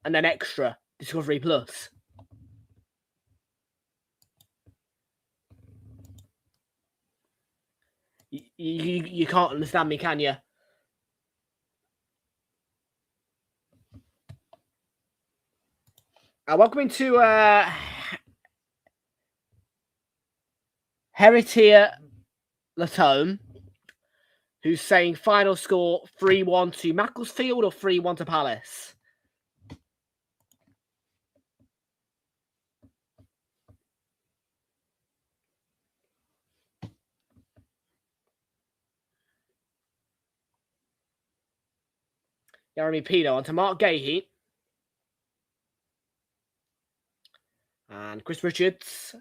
S2: and then extra Discovery Plus. You can't understand me, can you? Welcome to Realltom, who's saying final score 3-1 to Macclesfield or 3-1 to Palace. Jeremy Pino on to Mark Gahey. And Chris Richards.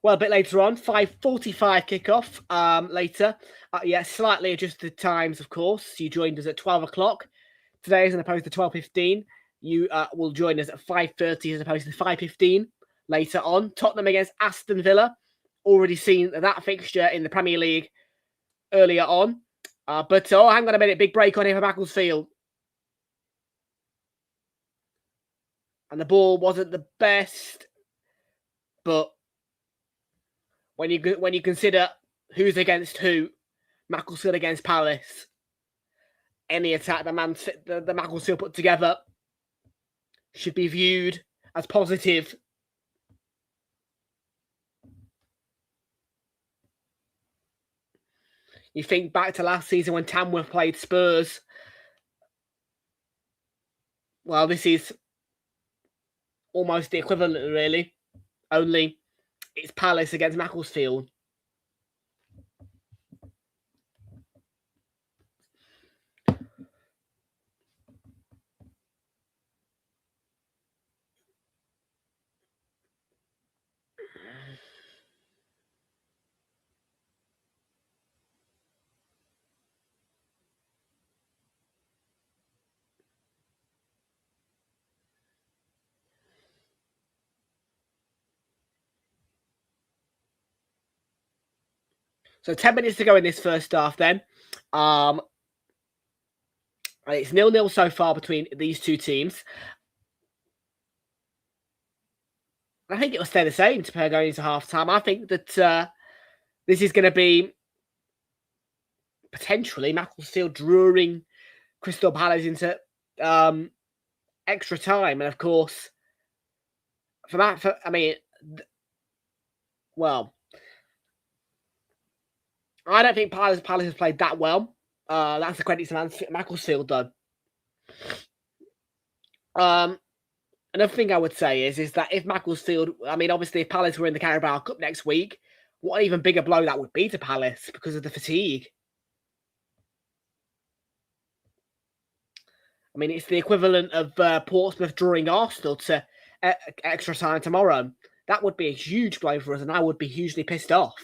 S2: Well, a bit later on, 5:45 kickoff later. Yeah, slightly adjusted times, of course. You joined us at 12 o'clock today as opposed to 12:15. You will join us at 5:30 as opposed to 5:15 later on. Tottenham against Aston Villa. Already seen that fixture in the Premier League earlier on. But hang on a minute, big break on here for Macclesfield. And the ball wasn't the best, but when you consider who's against who, Macclesfield against Palace, any attack the Macclesfield put together should be viewed as positive. You think back to last season when Tamworth played Spurs. Well, this is almost the equivalent, really. Only it's Palace against Macclesfield. So 10 minutes to go in this first half then. It's 0-0 so far between these two teams. I think it will stay the same to pair going into half-time. I think that this is going to be potentially Macclesfield drawing Crystal Palace into extra time. And of course, well, I don't think Palace has played that well. That's the credit to Macclesfield, though. Another thing I would say is that if Macclesfield, obviously if Palace were in the Carabao Cup next week, what an even bigger blow that would be to Palace because of the fatigue. It's the equivalent of Portsmouth drawing Arsenal to extra time tomorrow. That would be a huge blow for us, and I would be hugely pissed off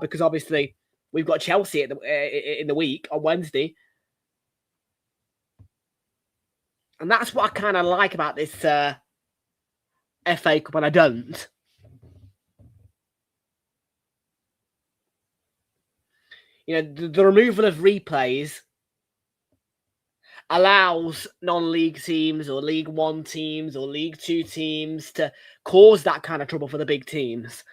S2: because obviously we've got Chelsea in the week on Wednesday. And that's what I kind of like about this FA Cup, and I don't. The removal of replays allows non-league teams or League One teams or League Two teams to cause that kind of trouble for the big teams.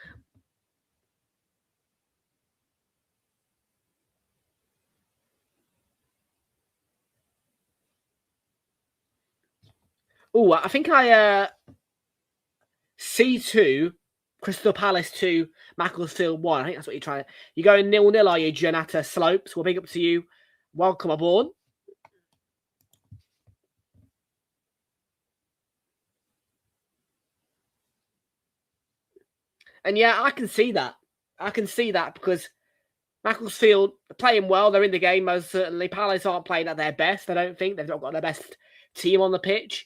S2: Oh, I think C2, Crystal Palace 2, Macclesfield 1. I think that's what you're trying. You're going 0-0, are you, Jonata Slopes? Well, big up to you. Welcome aboard. And yeah, I can see that. I can see that because Macclesfield are playing well. They're in the game, most certainly. Palace aren't playing at their best, I don't think. They've not got their best team on the pitch.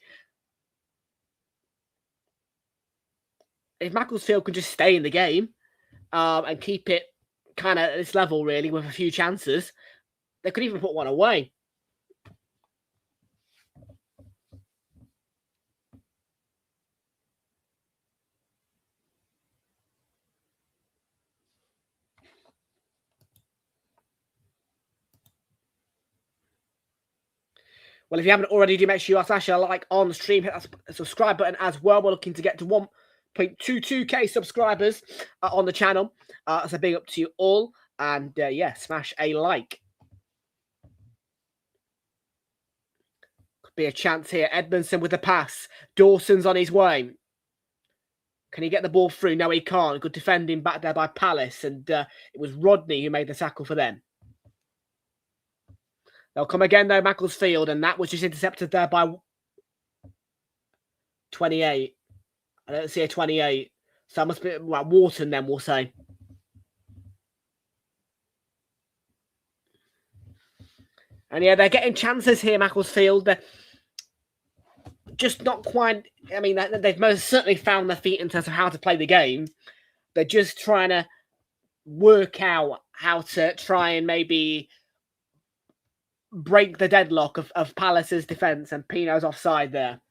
S2: If Macclesfield could just stay in the game and keep it kind of at this level, really, with a few chances, they could even put one away. Well, if you haven't already, do make sure you smash a like on the stream, hit that subscribe button as well. We're looking to get to 1.22k subscribers on the channel. So big up to you all. And yeah, smash a like. Could be a chance here. Edmondson with the pass. Dawson's on his way. Can he get the ball through? No, he can't. Good defending back there by Palace. And it was Rodney who made the tackle for them. They'll come again, though, Macclesfield, and that was just intercepted there by 28. I don't see a 28. So that must be Wharton, then, we'll say. And yeah, they're getting chances here, Macclesfield. They're just not quite... they've most certainly found their feet in terms of how to play the game. They're just trying to work out how to try and maybe break the deadlock of Palace's defence, and Pino's offside there.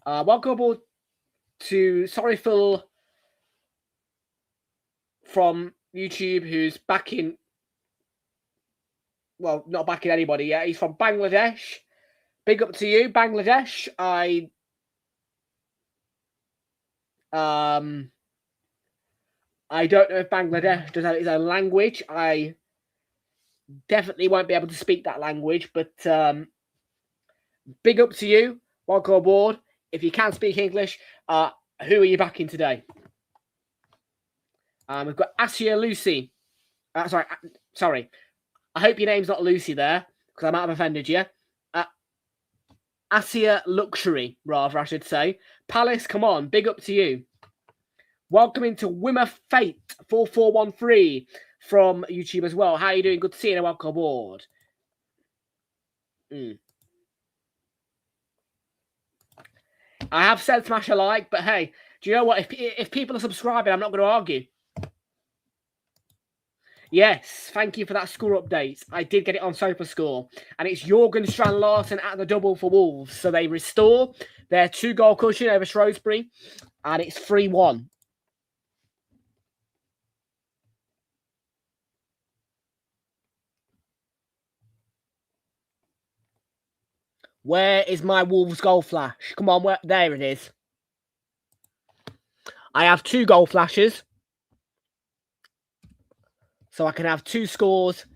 S2: Welcome aboard to Sorry Phil from YouTube, who's backing well, not backing anybody yet. He's from Bangladesh. Big up to you, Bangladesh. I don't know if Bangladesh does have its own language. I definitely won't be able to speak that language, but big up to you. Welcome aboard. If you can speak English, who are you backing today? We've got Asia Lucy. Sorry. I hope your name's not Lucy there, because I might have offended you. Asia Luxury, rather, I should say. Palace, come on. Big up to you. Welcome into Wimmer Fate 4413 from YouTube as well. How are you doing? Good to see you and welcome aboard. I have said smash a like, but hey, do you know what? If people are subscribing, I'm not going to argue. Yes, thank you for that score update. I did get it on SofaScore. And it's Jorgen Strand Larsen at the double for Wolves. So they restore their 2-goal cushion over Shrewsbury. And it's 3-1. Where is my Wolves goal flash? Come on, there it is. I have 2 goal flashes. So I can have 2 scores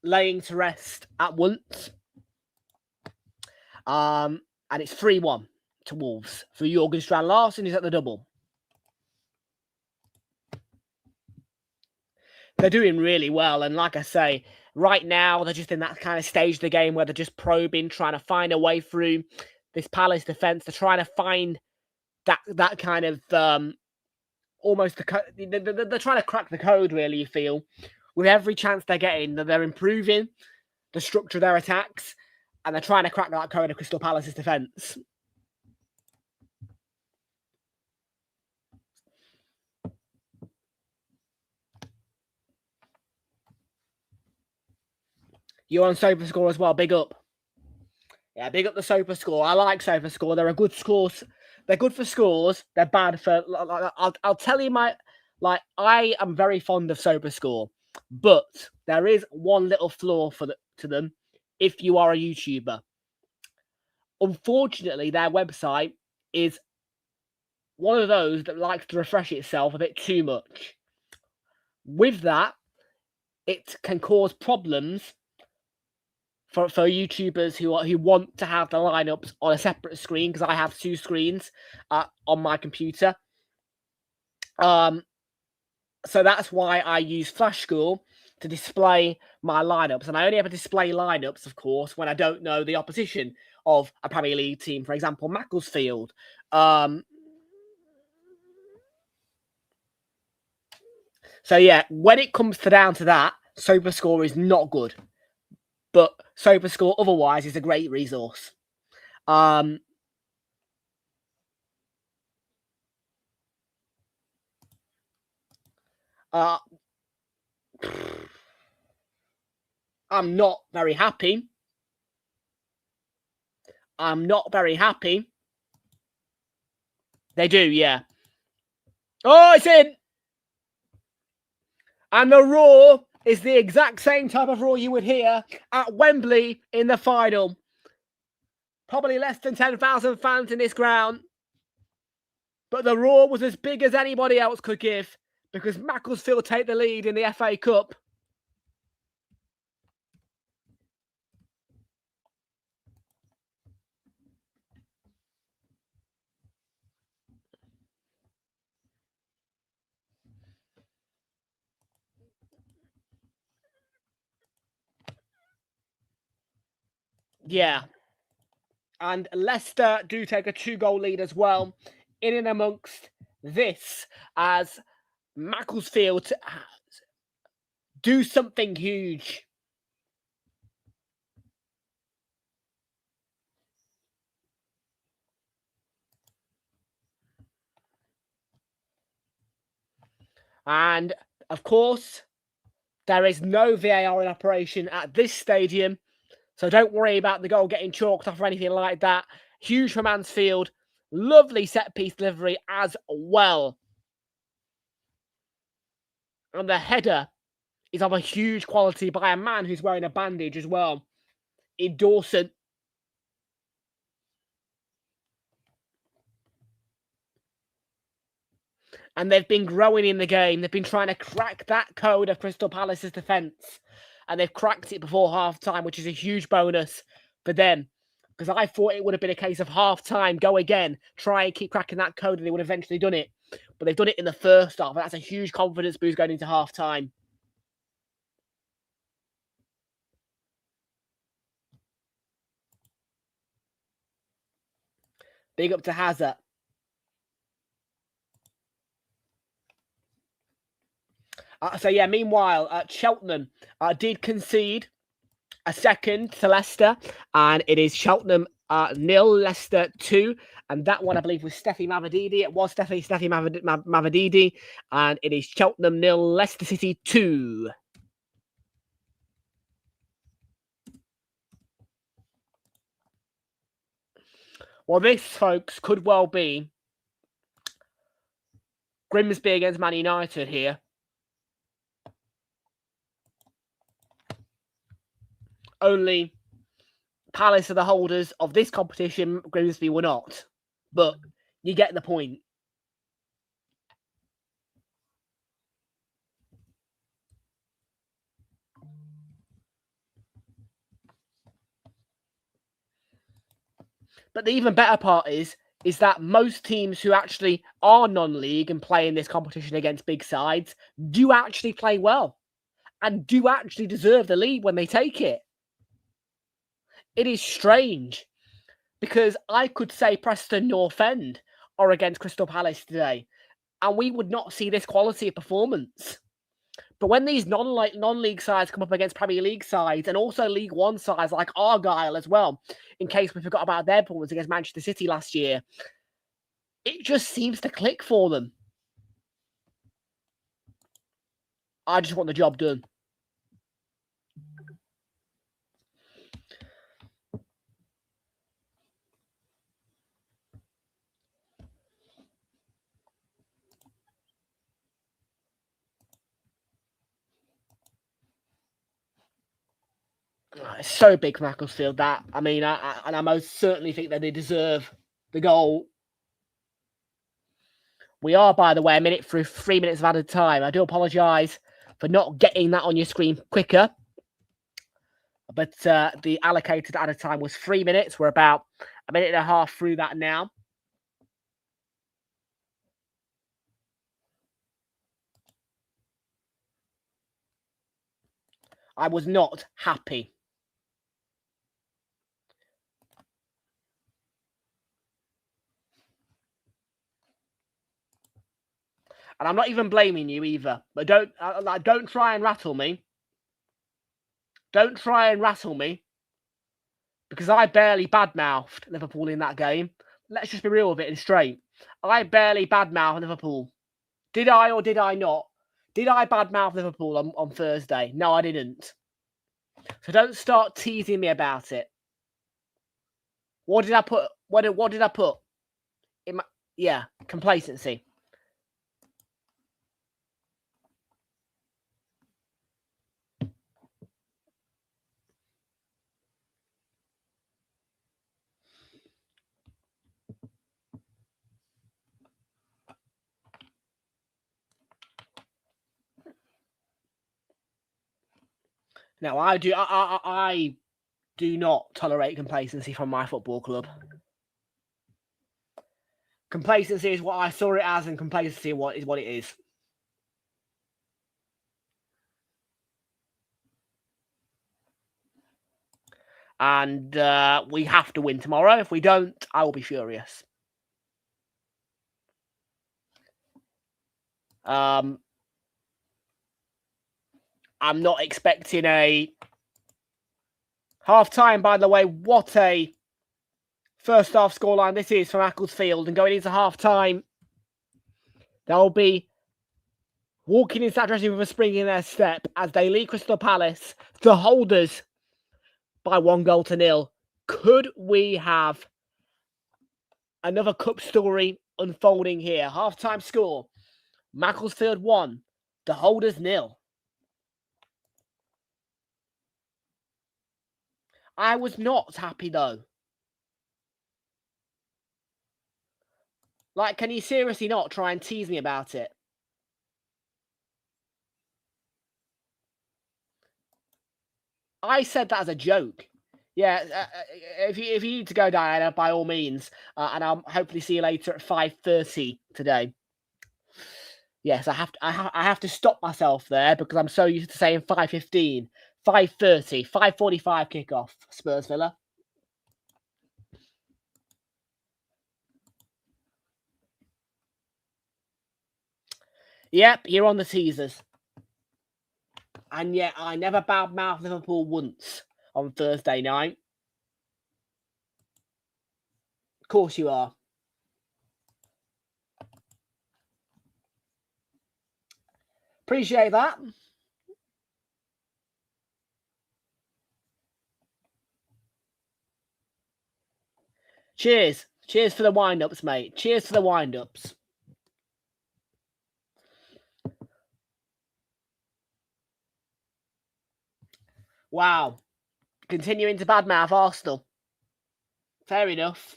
S2: laying to rest at once. And it's 3-1 to Wolves. For Jorgen Strand Larsen, he's at the double. They're doing really well. And like I say, right now, they're just in that kind of stage of the game where they're just probing, trying to find a way through this Palace defence. They're trying to find that kind of almost they're trying to crack the code, really, you feel. With every chance they're getting, they're improving the structure of their attacks, and they're trying to crack that code of Crystal Palace's defence. You're on SofaScore as well. Big up. Yeah, big up the SofaScore. I like SofaScore. They're a good scores. They're good for scores. They're bad for. I'll tell you I am very fond of SofaScore, but there is one little flaw to them. If you are a YouTuber, unfortunately, their website is one of those that likes to refresh itself a bit too much. With that, it can cause problems for YouTubers who want to have the lineups on a separate screen, because I have 2 screens on my computer. So that's why I use FlashScore to display my lineups. And I only ever display lineups, of course, when I don't know the opposition of a Premier League team. For example, Macclesfield. So yeah, when it comes down to that, SofaScore is not good. But SofaScore otherwise is a great resource. I'm not very happy. They do, yeah. Oh, it's in! And the roar is the exact same type of roar you would hear at Wembley in the final. Probably less than 10,000 fans in this ground. But the roar was as big as anybody else could give, because Macclesfield take the lead in the FA Cup. Yeah. And Leicester do take a 2-goal lead as well, in and amongst this, as Macclesfield do something huge. And, of course, there is no VAR in operation at this stadium, so don't worry about the goal getting chalked off or anything like that. Huge for Mansfield. Lovely set-piece delivery as well. And the header is of a huge quality by a man who's wearing a bandage as well, in Dawson. And they've been growing in the game. They've been trying to crack that code of Crystal Palace's defence. And they've cracked it before half-time, which is a huge bonus for them. Because I thought it would have been a case of half-time, go again, try and keep cracking that code, and they would have eventually done it. But they've done it in the first half. That's a huge confidence boost going into half-time. Big up to Hazard. Meanwhile, Cheltenham did concede a second to Leicester, and it is Cheltenham 0, Leicester 2, and that one I believe was Steffi Mavididi. It was Steffi Mavididi, and it is Cheltenham 0, Leicester City 2. Well, this, folks, could well be Grimsby against Man United here. Only Palace are the holders of this competition. Grimsby were not. But you get the point. But the even better part is that most teams who actually are non-league and play in this competition against big sides do actually play well and do actually deserve the lead when they take it. It is strange because I could say Preston North End are against Crystal Palace today and we would not see this quality of performance. But when these non-league sides come up against Premier League sides and also League One sides like Argyle as well, in case we forgot about their performance against Manchester City last year, it just seems to click for them. I just want the job done. It's so big for Macclesfield, that. I mean, I most certainly think that they deserve the goal. We are, by the way, a minute through 3 minutes of added time. I do apologise for not getting that on your screen quicker. But the allocated added time was 3 minutes. We're about a minute and a half through that now. I was not happy. And I'm not even blaming you either. But don't try and rattle me. Don't try and rattle me. Because I barely badmouthed Liverpool in that game. Let's just be real with it and straight. I barely badmouthed Liverpool. Did I or did I not? Did I badmouth Liverpool on Thursday? No, I didn't. So don't start teasing me about it. What did I put? What did I put? Complacency. Now, I do not tolerate complacency from my football club. Complacency is what I saw it as, and complacency is what it is. And we have to win tomorrow. If we don't, I will be furious. I'm not expecting a half-time, by the way. What a first half scoreline this is for Macclesfield. And going into half-time, they'll be walking into that dressing room with a spring in their step as they lead Crystal Palace, the holders, by 1-0. Could we have another cup story unfolding here? Half-time score, Macclesfield 1, the holders 0. I was not happy though. Like, can you seriously not try and tease me about it? I said that as a joke. Yeah, if you need to go, Diana, by all means, and I'll hopefully see you later at 5:30 today. Yes, I have to stop myself there because I'm so used to saying 5:15, 5:30, 5:45 kickoff. Spurs Villa. Yep, you're on the teasers. And yet I never badmouthed Liverpool once on Thursday night. Of course you are. Appreciate that. Cheers. Cheers for the wind-ups, mate. Cheers for the wind-ups. Wow. Continuing to badmouth Arsenal. Fair enough.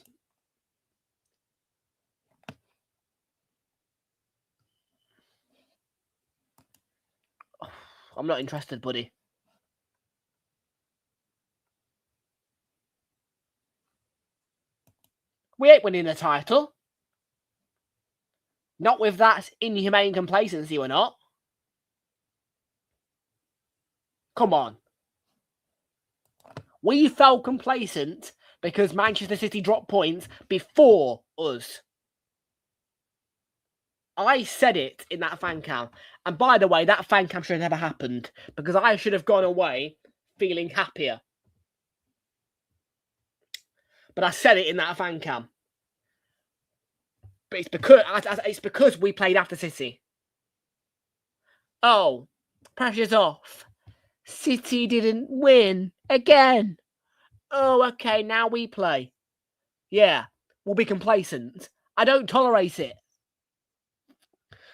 S2: I'm not interested, buddy. We ain't winning the title. Not with that inhumane complacency, we're not. Come on. We felt complacent because Manchester City dropped points before us. I said it in that fan cam. And by the way, that fan cam should have never happened because I should have gone away feeling happier. But I said it in that fan cam. But it's because we played after City. Oh, pressure's off. City didn't win again. Oh, okay, now we play. Yeah, we'll be complacent. I don't tolerate it.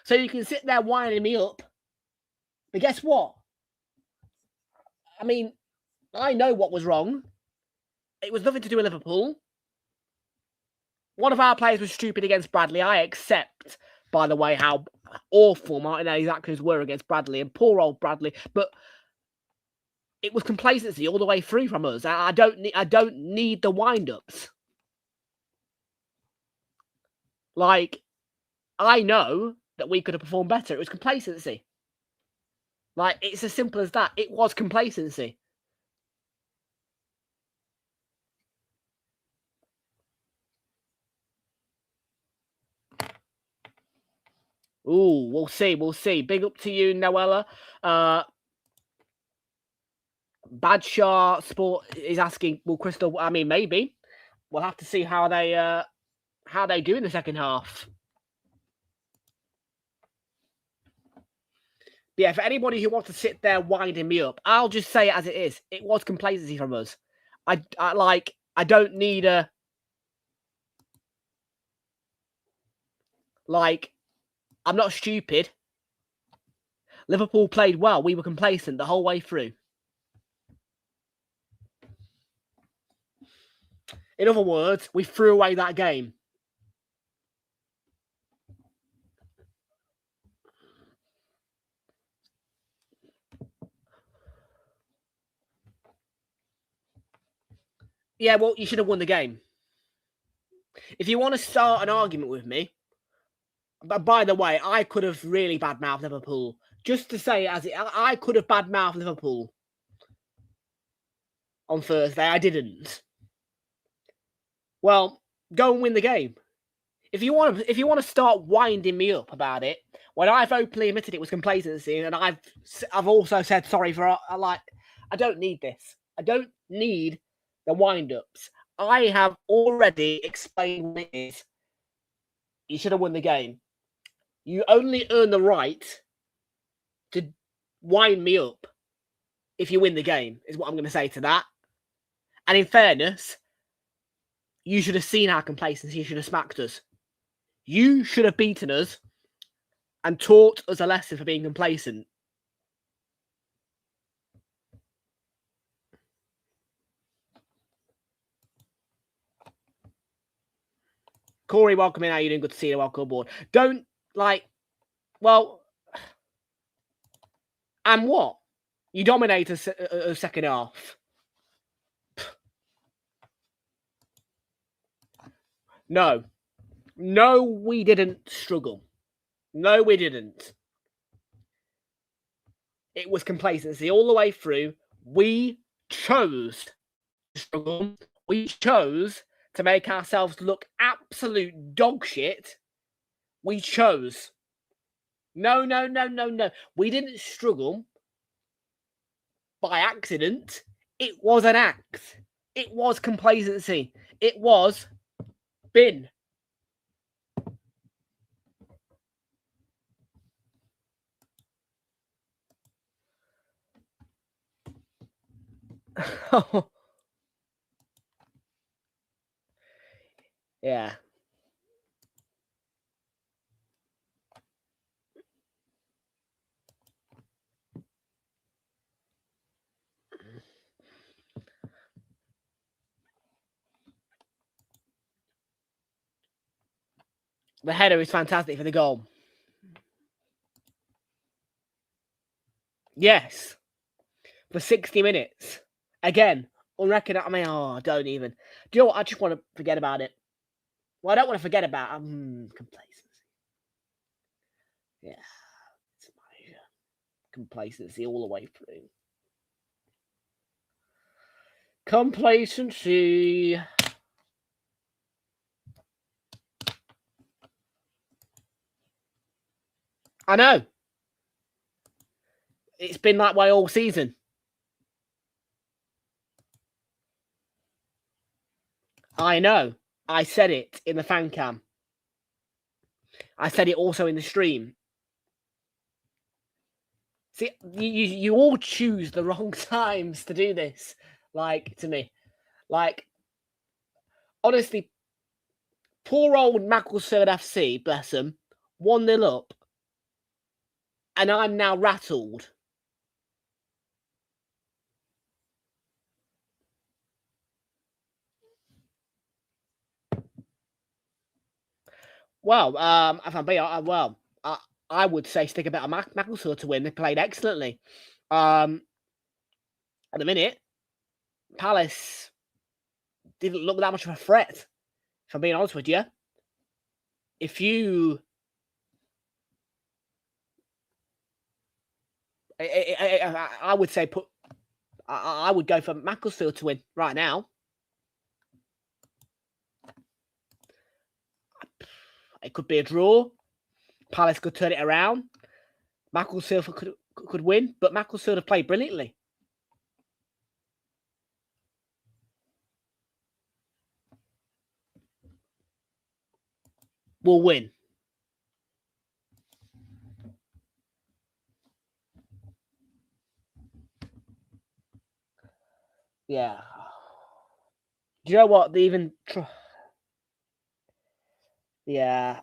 S2: So you can sit there winding me up. But guess what? I mean, I know what was wrong. It was nothing to do with Liverpool. One of our players was stupid against Bradley. I accept, by the way, how awful Martinelli's actions were against Bradley and poor old Bradley. But it was complacency all the way through from us. I don't need the wind-ups. Like, I know that we could have performed better. It was complacency. Like, it's as simple as that. It was complacency. Ooh, we'll see. We'll see. Big up to you, Noella. Badshaw Sport is asking, will Crystal... I mean, maybe. We'll have to see how they do in the second half. But yeah, for anybody who wants to sit there winding me up, I'll just say it as it is. It was complacency from us. I don't need a... Like, I'm not stupid. Liverpool played well. We were complacent the whole way through. In other words, we threw away that game. Yeah, well, you should have won the game. If you want to start an argument with me, but by the way, I could have really badmouthed Liverpool. Just to say, I could have badmouthed Liverpool on Thursday. I didn't. Well, go and win the game. If you want to start winding me up about it, when I've openly admitted it was complacency, and I've also said sorry for I don't need this. I don't need the wind-ups. I have already explained what it is. You should have won the game. You only earn the right to wind me up if you win the game, is what I'm going to say to that. And in fairness, you should have seen our complacency. You should have smacked us. You should have beaten us and taught us a lesson for being complacent. Corey, welcome in. How you doing? Good to see you. Welcome aboard. Don't, like, well, and what? You dominate a second half. No. No, we didn't struggle. No, we didn't. It was complacency all the way through. We chose to struggle. We chose to make ourselves look absolute dog shit. We chose. No. We didn't struggle by accident. It was an act. It was complacency. It was bin. Yeah. The header is fantastic for the goal. Yes. For 60 minutes. Again, unrecognised. I mean, don't even. Do you know what? I just want to forget about it. Well, I don't want to forget about complacency. Yeah. It's my complacency all the way through. Complacency. I know. It's been that way all season. I know. I said it in the fan cam. I said it also in the stream. See, you all choose the wrong times to do this. Like, to me. Like, honestly, poor old Macclesfield FC, bless them, 1-0 up. And I'm now rattled. Well, if I'm being, I would say stick a bit of Macclesfield to win. They played excellently. At the minute, Palace didn't look that much of a threat, if I'm being honest with you. If you... I would say I would go for Macclesfield to win right now. It could be a draw. Palace could turn it around. Macclesfield could win, but Macclesfield have played brilliantly. Will win. Yeah. Do you know what? They even... Yeah.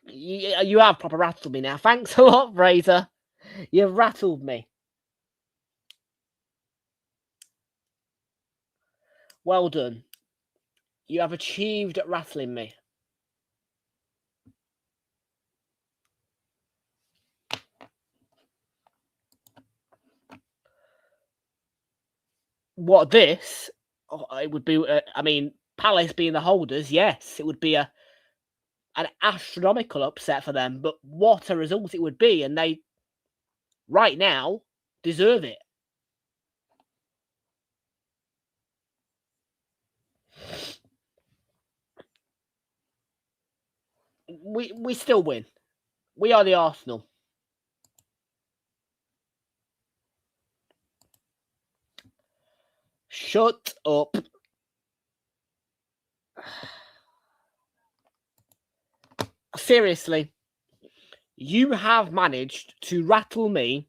S2: You have proper rattled me now. Thanks a lot, Fraser. You've rattled me. Well done. You have achieved rattling me. What, this? Oh, it would be... I mean, Palace being the holders, yes. It would be an astronomical upset for them. But what a result it would be. And they, right now, deserve it. We still win. We are the Arsenal. Shut up. Seriously, you have managed to rattle me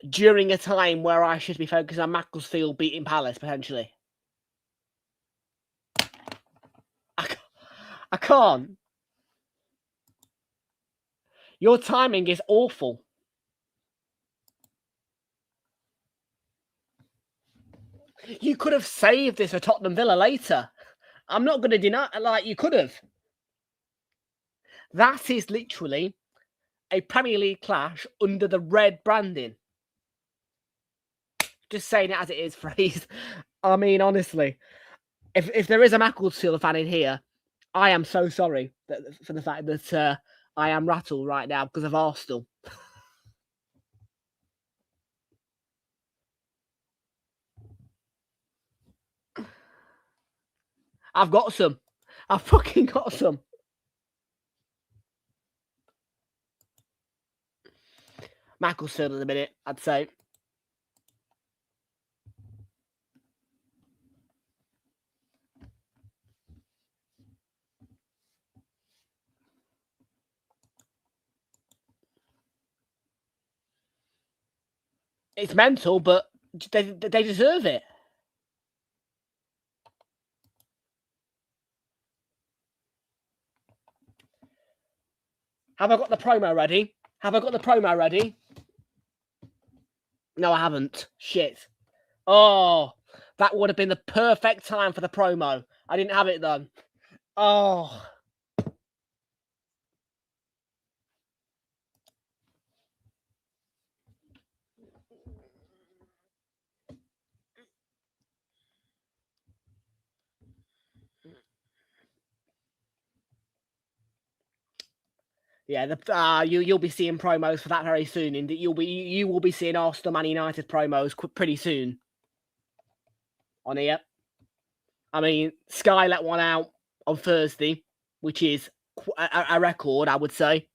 S2: during a time where I should be focused on Macclesfield beating Palace, potentially. I can't. Your timing is awful. You could have saved this for Tottenham Villa later. I'm not going to deny, like, you could have. That is literally a Premier League clash under the red branding. Just saying it as it is, phrase. I mean, honestly, if there is a Macclesfield fan in here, I am so sorry for the fact that I am rattled right now because of Arsenal. I've got some. I've fucking got some. Macclesfield in a minute, I'd say. It's mental, but they deserve it. Have I got the promo ready? Have I got the promo ready? No, I haven't. Shit. Oh, that would have been the perfect time for the promo. I didn't have it done. Oh. Yeah, you'll be seeing promos for that very soon. And you will be seeing Arsenal Man United promos pretty soon on here. I mean, Sky let one out on Thursday, which is a record, I would say.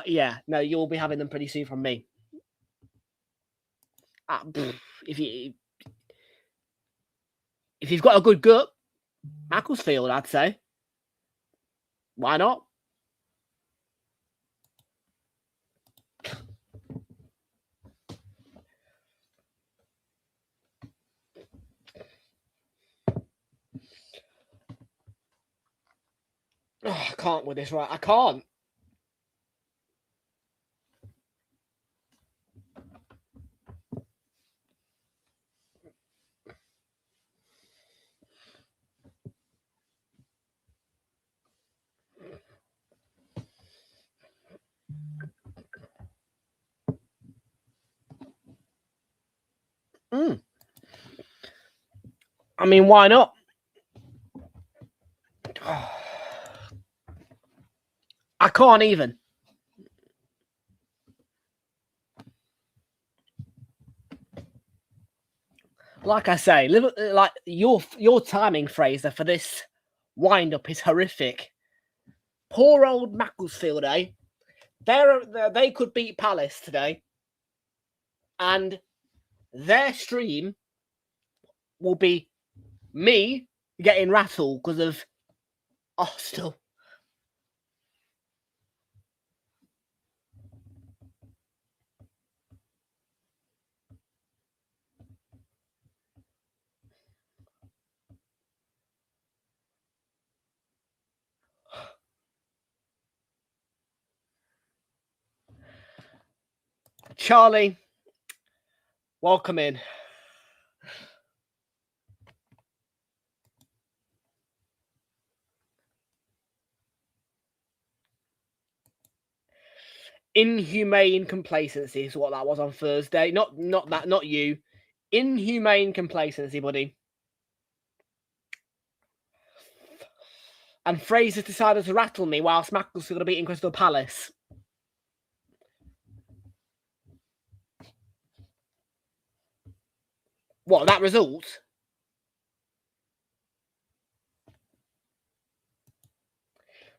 S2: Yeah, no, you'll be having them pretty soon from me. If you've got a good gut, Macclesfield, I'd say. Why not? Oh, I can't with this, right? I can't. I mean, why not? I can't even. Like I say, like your timing, Fraser, for this wind-up is horrific. Poor old Macclesfield, eh? They could beat Palace today, and their stream will be me getting rattled because of Arsenal. Charlie, welcome in. Inhumane complacency is what that was on Thursday. Not you. Inhumane complacency, buddy. And Fraser decided to rattle me whilst Macclesfield are beating Crystal Palace. What, that result?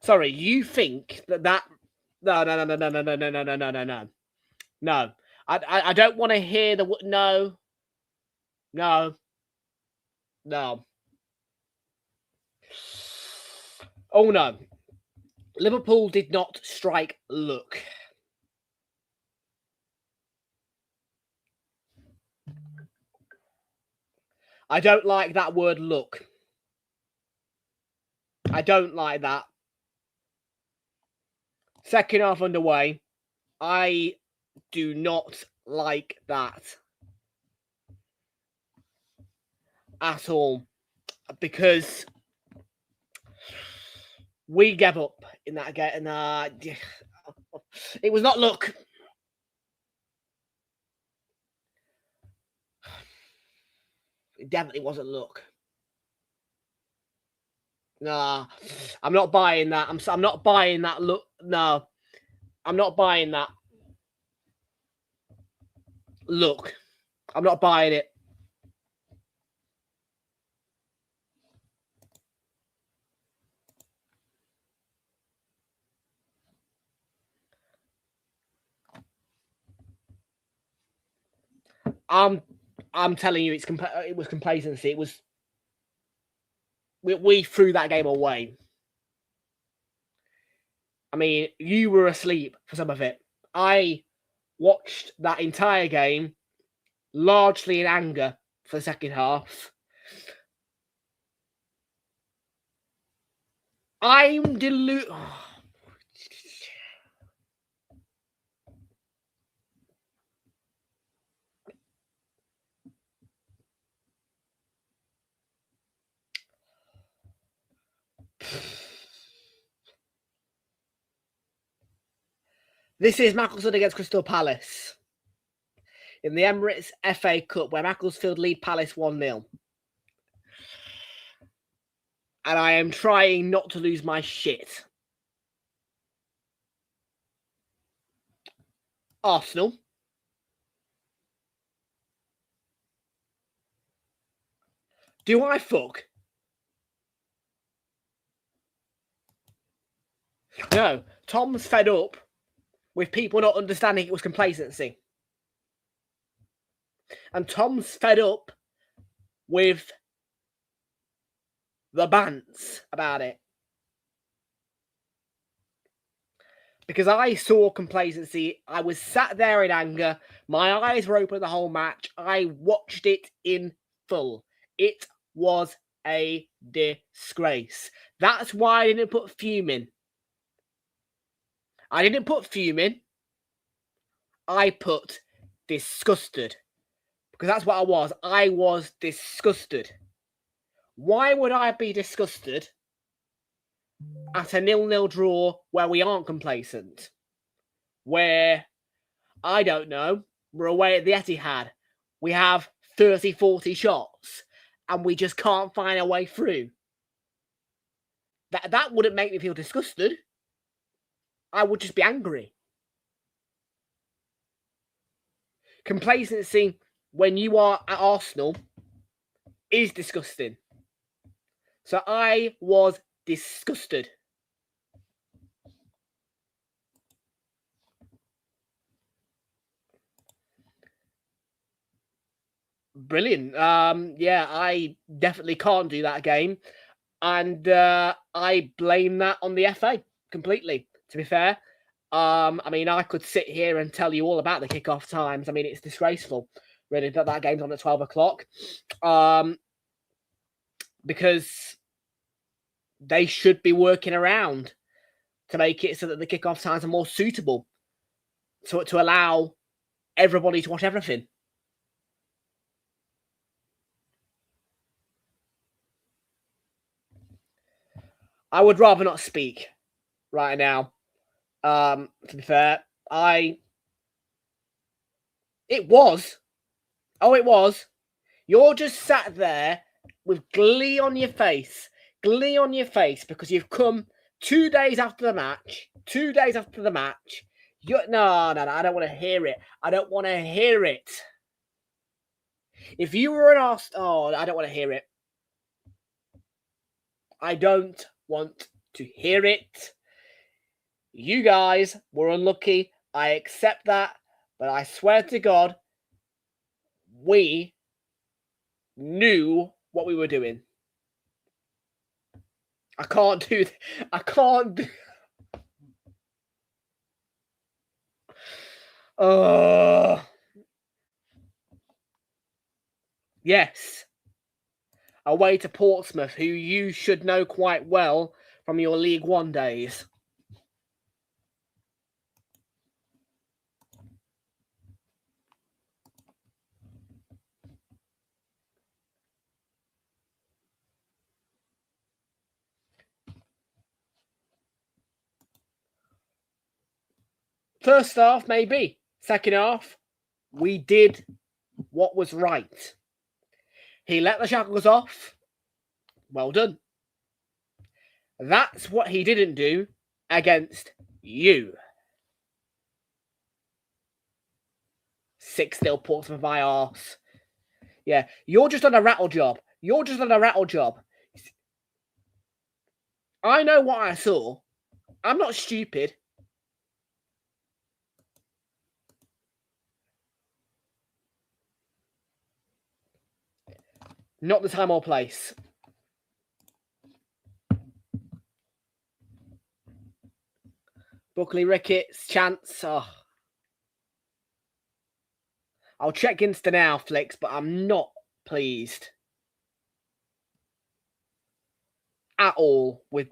S2: Sorry, you think that no. No. I don't want to hear the no. Oh no. Liverpool did not strike luck. I don't like that word luck. I don't like that. Second half underway. I do not like that. at all, because we gave up in that game, and it was not luck. It definitely wasn't luck. Nah, I'm not buying that. I'm not buying that look. No, I'm not buying that. Look, I'm not buying it. I'm telling you, it was complacency. It was we threw that game away. I mean, you were asleep for some of it. I watched that entire game largely in anger for the second half. I'm deluded. This is Macclesfield against Crystal Palace in the Emirates FA Cup, where Macclesfield lead Palace 1-0. And I am trying not to lose my shit. Arsenal. Do I fuck? No. Tom's fed up with people not understanding it was complacency. And Tom's fed up with the bants about it. Because I saw complacency. I was sat there in anger. My eyes were open the whole match. I watched it in full. It was a disgrace. That's why I didn't put fuming. I didn't put fuming. I put disgusted. Because that's what I was. I was disgusted. Why would I be disgusted at a 0-0 draw where we aren't complacent? Where, I don't know, we're away at the Etihad. We have 30, 40 shots and we just can't find our way through. That wouldn't make me feel disgusted. I would just be angry. Complacency when you are at Arsenal is disgusting. So I was disgusted. Brilliant. Yeah, I definitely can't do that again. And I blame that on the FA completely, to be fair. I mean, I could sit here and tell you all about the kickoff times. I mean, it's disgraceful, really, that game's on at 12 o'clock. Because they should be working around to make it so that the kickoff times are more suitable to allow everybody to watch everything. I would rather not speak right now. To be fair, it was. Oh, it was. You're just sat there with glee on your face. Glee on your face because you've come 2 days after the match. 2 days after the match. No, I don't want to hear it. I don't want to hear it. If you were an Arsenal... Oh, I don't want to hear it. I don't want to hear it. You guys were unlucky. I accept that. But I swear to God, we knew what we were doing. I can't do that. I can't do... Yes. Away to Portsmouth, who you should know quite well from your League One days. First half, maybe. Second half, we did what was right. He let the shackles off. Well done. That's what he didn't do against you. 6-0 Portsmouth my arse. Yeah, you're just on a rattle job. You're just on a rattle job. I know what I saw. I'm not stupid. Not the time or place. Buckley Ricketts, chance. Oh. I'll check Insta now, Flicks, but I'm not pleased at all with.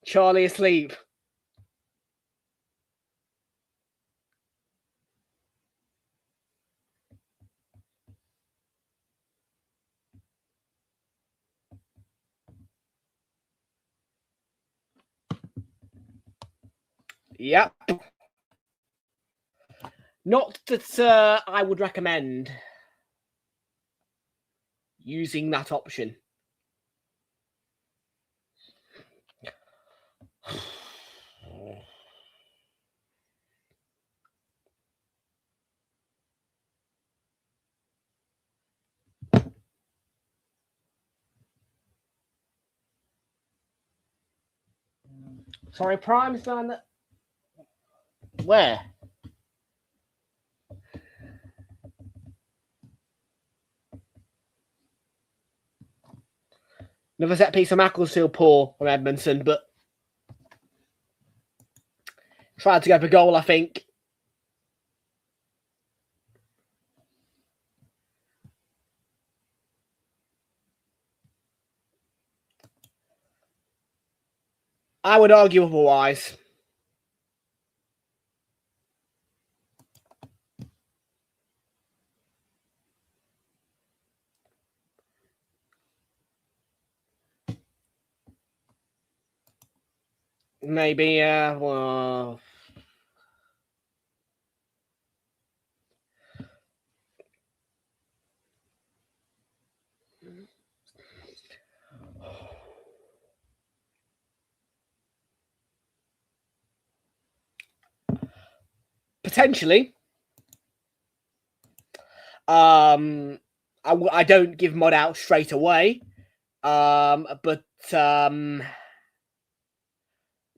S2: Charlie asleep. Yep. Not that I would recommend using that option. Sorry, Prime's done that. Where? Another set piece of Macclesfield poor from Edmondson, but tried to go for goal, I think. I would argue otherwise. Maybe, well... Potentially. I don't give mod out straight away. But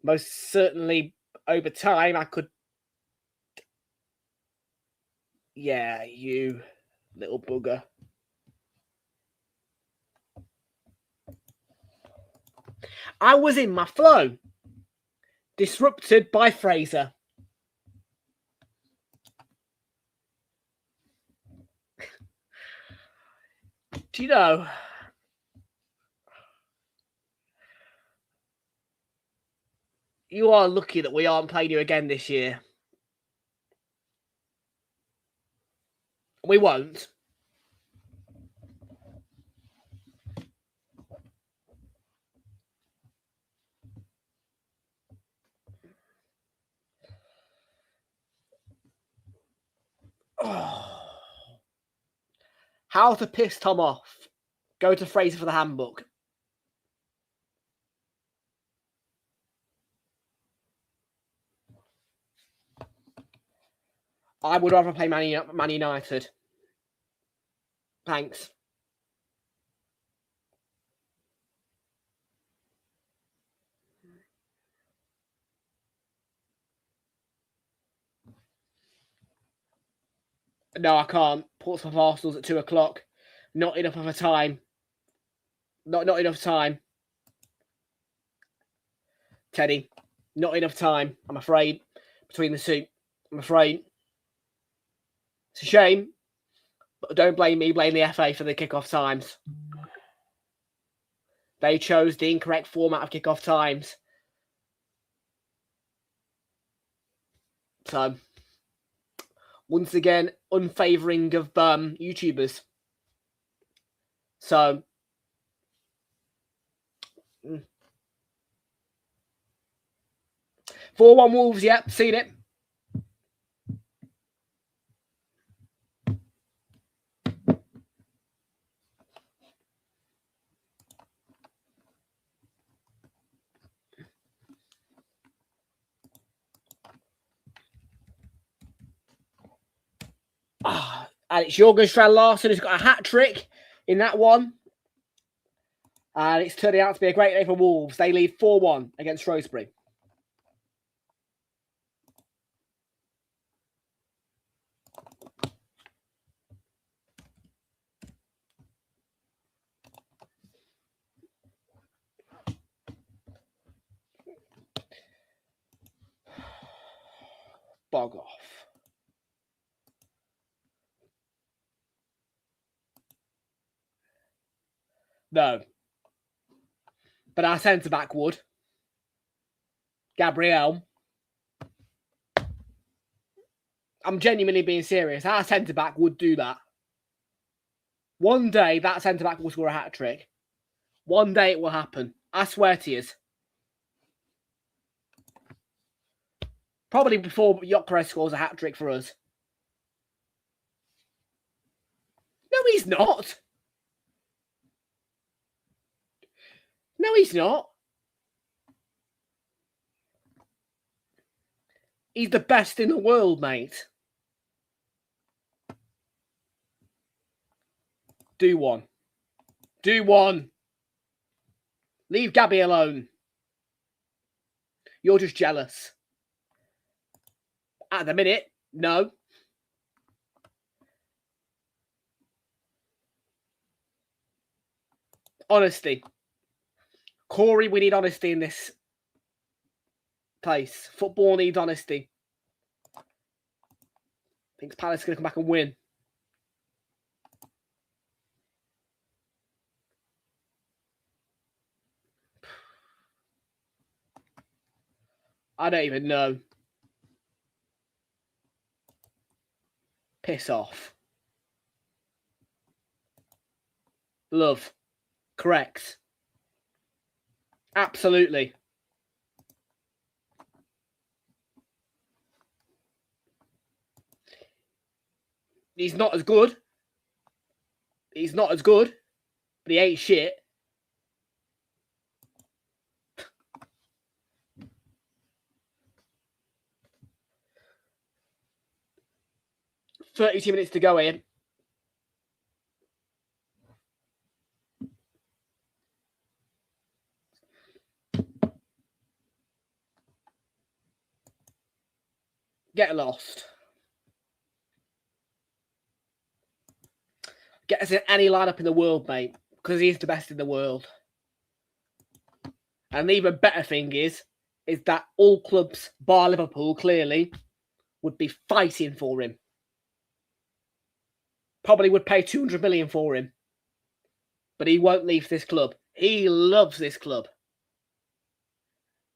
S2: most certainly over time I could. Yeah, you little bugger. I was in my flow. Disrupted by Fraser. Do you know? You are lucky that we aren't playing you again this year. We won't. Oh. How to piss Tom off. Go to Fraser for the handbook. I would rather play Man United. Thanks. No, I can't. Portsmouth Arsenal's at 2 o'clock. Not enough of a time. Not enough time. Teddy, not enough time, I'm afraid, between the two. I'm afraid. It's a shame, but don't blame me, blame the FA for the kickoff times. They chose the incorrect format of kickoff times. So, once again, unfavouring of YouTubers. So, 4-1 Wolves, yep, seen it. And it's Jürgen Strand-Larsen who's got a hat-trick in that one. And it's turning out to be a great day for Wolves. They lead 4-1 against Shrewsbury. Bog off. No. But our centre-back would. Gabriel. I'm genuinely being serious. Our centre-back would do that. One day, that centre-back will score a hat-trick. One day it will happen. I swear to you. Probably before Gyökeres scores a hat-trick for us. No, he's not. No, he's not. He's the best in the world, mate. Do one. Do one. Leave Gabby alone. You're just jealous. At the minute, no. Honesty. Corey, we need honesty in this place. Football needs honesty. Thinks Palace is going to come back and win. I don't even know. Piss off. Love. Correct. Absolutely. He's not as good. He's not as good. But he ain't shit. "32 minutes to go in. Get lost. Get us in any lineup in the world, mate. Because he's the best in the world. And the even better thing is that all clubs, bar Liverpool, clearly, would be fighting for him. Probably would pay 200 million for him. But he won't leave this club. He loves this club.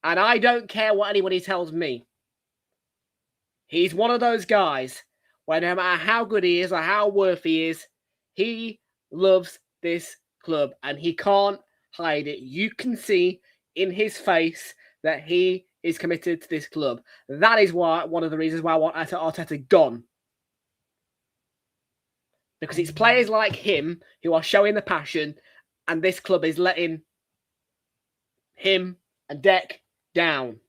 S2: And I don't care what anybody tells me. He's one of those guys where no matter how good he is or how worth he is, he loves this club and he can't hide it. You can see in his face that he is committed to this club. That is why one of the reasons why I want Arteta gone. Because it's players like him who are showing the passion and this club is letting him and Deck down.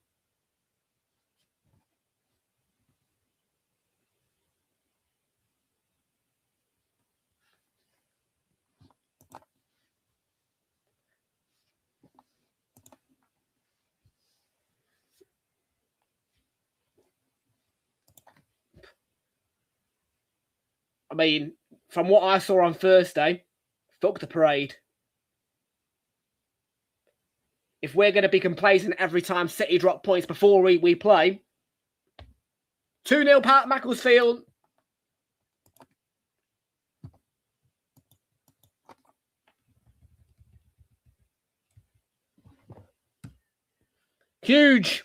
S2: I mean, from what I saw on Thursday, fuck the parade. If we're going to be complacent every time City drop points before we play, 2-0 Macclesfield. Huge.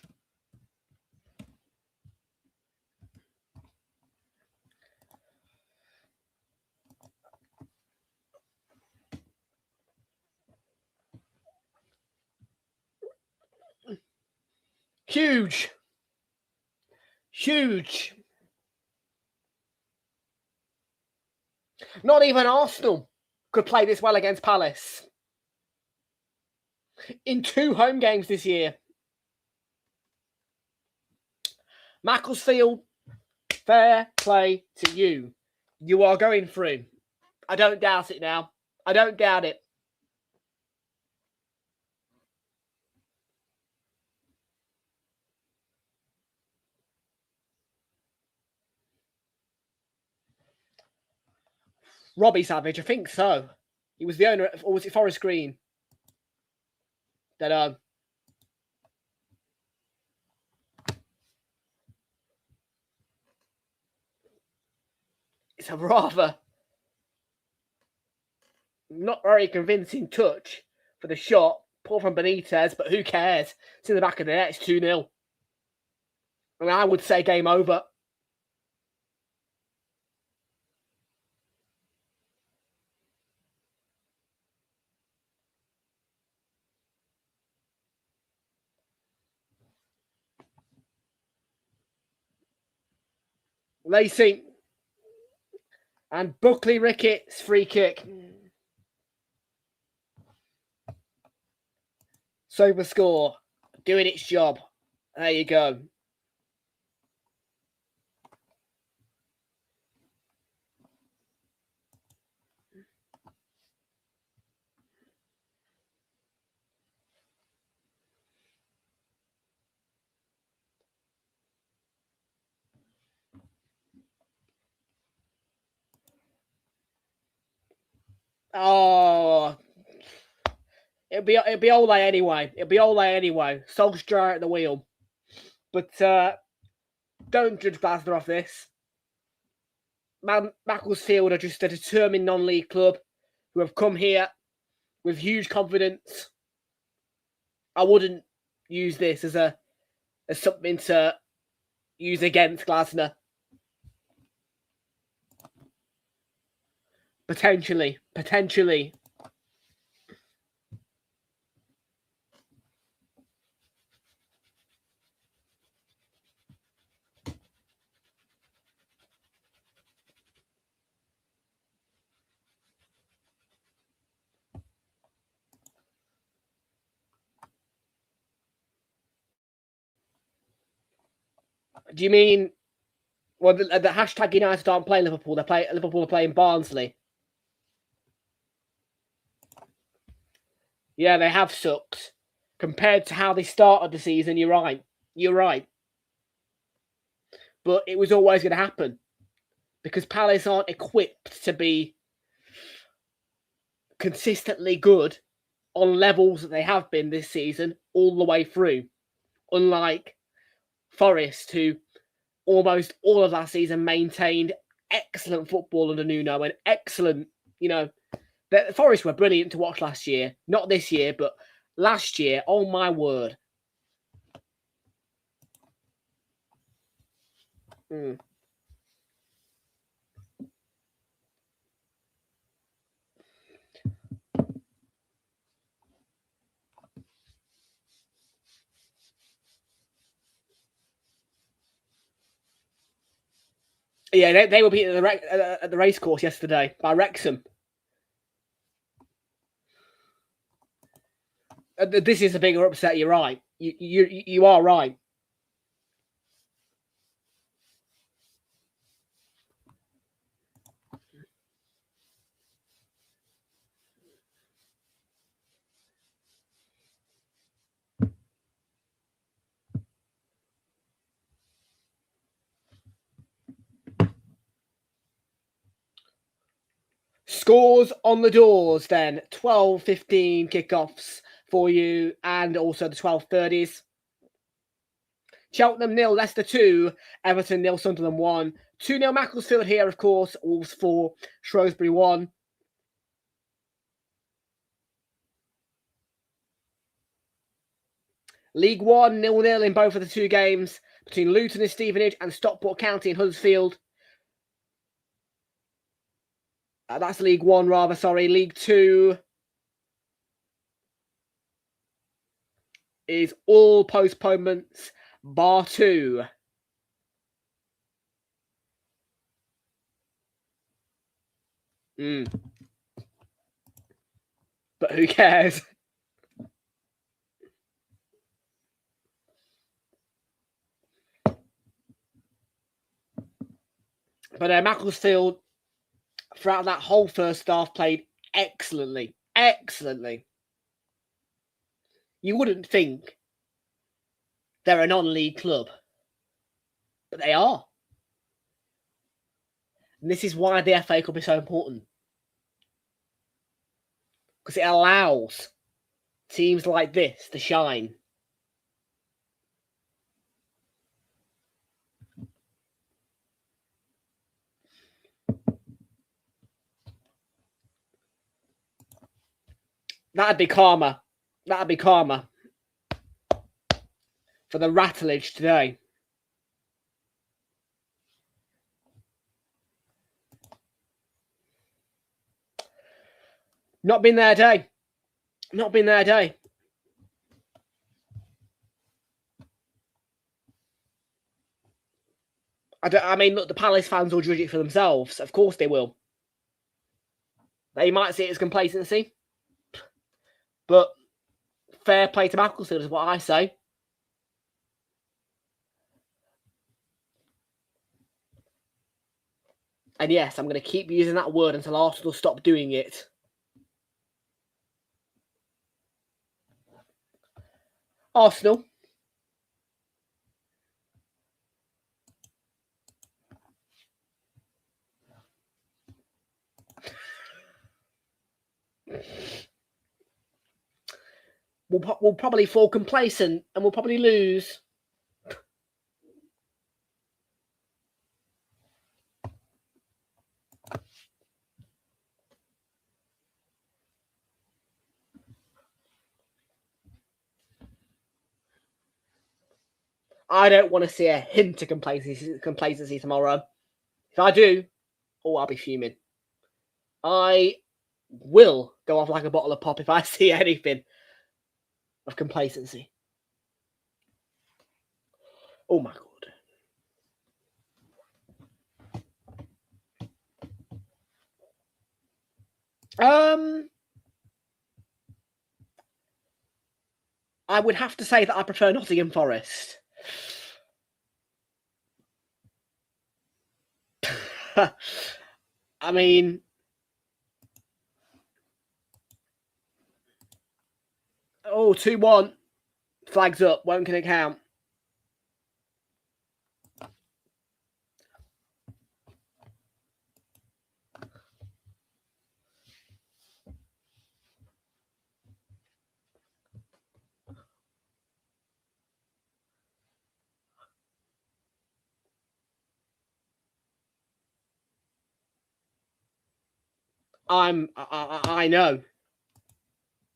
S2: Huge. Huge. Not even Arsenal could play this well against Palace. In 2 home games this year. Macclesfield, fair play to you. You are going through. I don't doubt it now. I don't doubt it. Robbie Savage, I think so. He was the owner of, or was it Forest Green? Don't know. It's a rather not very convincing touch for the shot. Pull from Benitez, but who cares? It's in the back of the net. It's 2-0. I mean, I would say game over. Lacey and Buckley Ricketts free kick. Sober score, doing its job. There you go. Oh, it'll be Ole anyway. It'll be Ole anyway. Solskjaer at the wheel. But don't judge Glasner off this. Macclesfield are just a determined non-league club who have come here with huge confidence. I wouldn't use this as something to use against Glasner. Potentially. Do you mean, well, the hashtag United aren't playing Liverpool? Liverpool are playing Barnsley. Yeah, they have sucked. Compared to how they started the season, you're right. But it was always going to happen. Because Palace aren't equipped to be consistently good on levels that they have been this season all the way through. Unlike Forest, who almost all of last season maintained excellent football under Nuno and excellent, the Forest were brilliant to watch last year. Not this year, but last year, oh my word. Yeah, they were beaten at the race course yesterday by Wrexham. This is a bigger upset. You're right. You are right. Scores on the doors then. 12:15 kickoffs for you and also the 12:30s. Cheltenham 0, Leicester 2, Everton 0, Sunderland 1. 2-0 Macclesfield here, of course. Wolves 4, Shrewsbury 1. League 1, 0-0 in both of the 2 games between Luton and Stevenage and Stockport County and Huddersfield. That's League 1, rather, sorry. League 2 is all postponements bar 2. But who cares? But Macclesfield, throughout that whole first half, played excellently. Excellently. You wouldn't think they're a non-league club, but they are. And this is why the FA Cup is so important. Because it allows teams like this to shine. That'd be karma. That'd be karma for the rattleage today. Not been their day. Not been their day. I mean, look, the Palace fans will judge it for themselves. Of course they will. They might see it as complacency. But fair play to Macclesfield is what I say. And yes, I'm going to keep using that word until Arsenal stop doing it. Arsenal. We'll probably fall complacent and we'll probably lose. I don't want to see a hint of complacency tomorrow. If I do, I'll be fuming. I will go off like a bottle of pop if I see anything of complacency. Oh my god. I would have to say that I prefer Nottingham Forest. I mean, oh, 2-1. Flags up. Won't can it count? I know.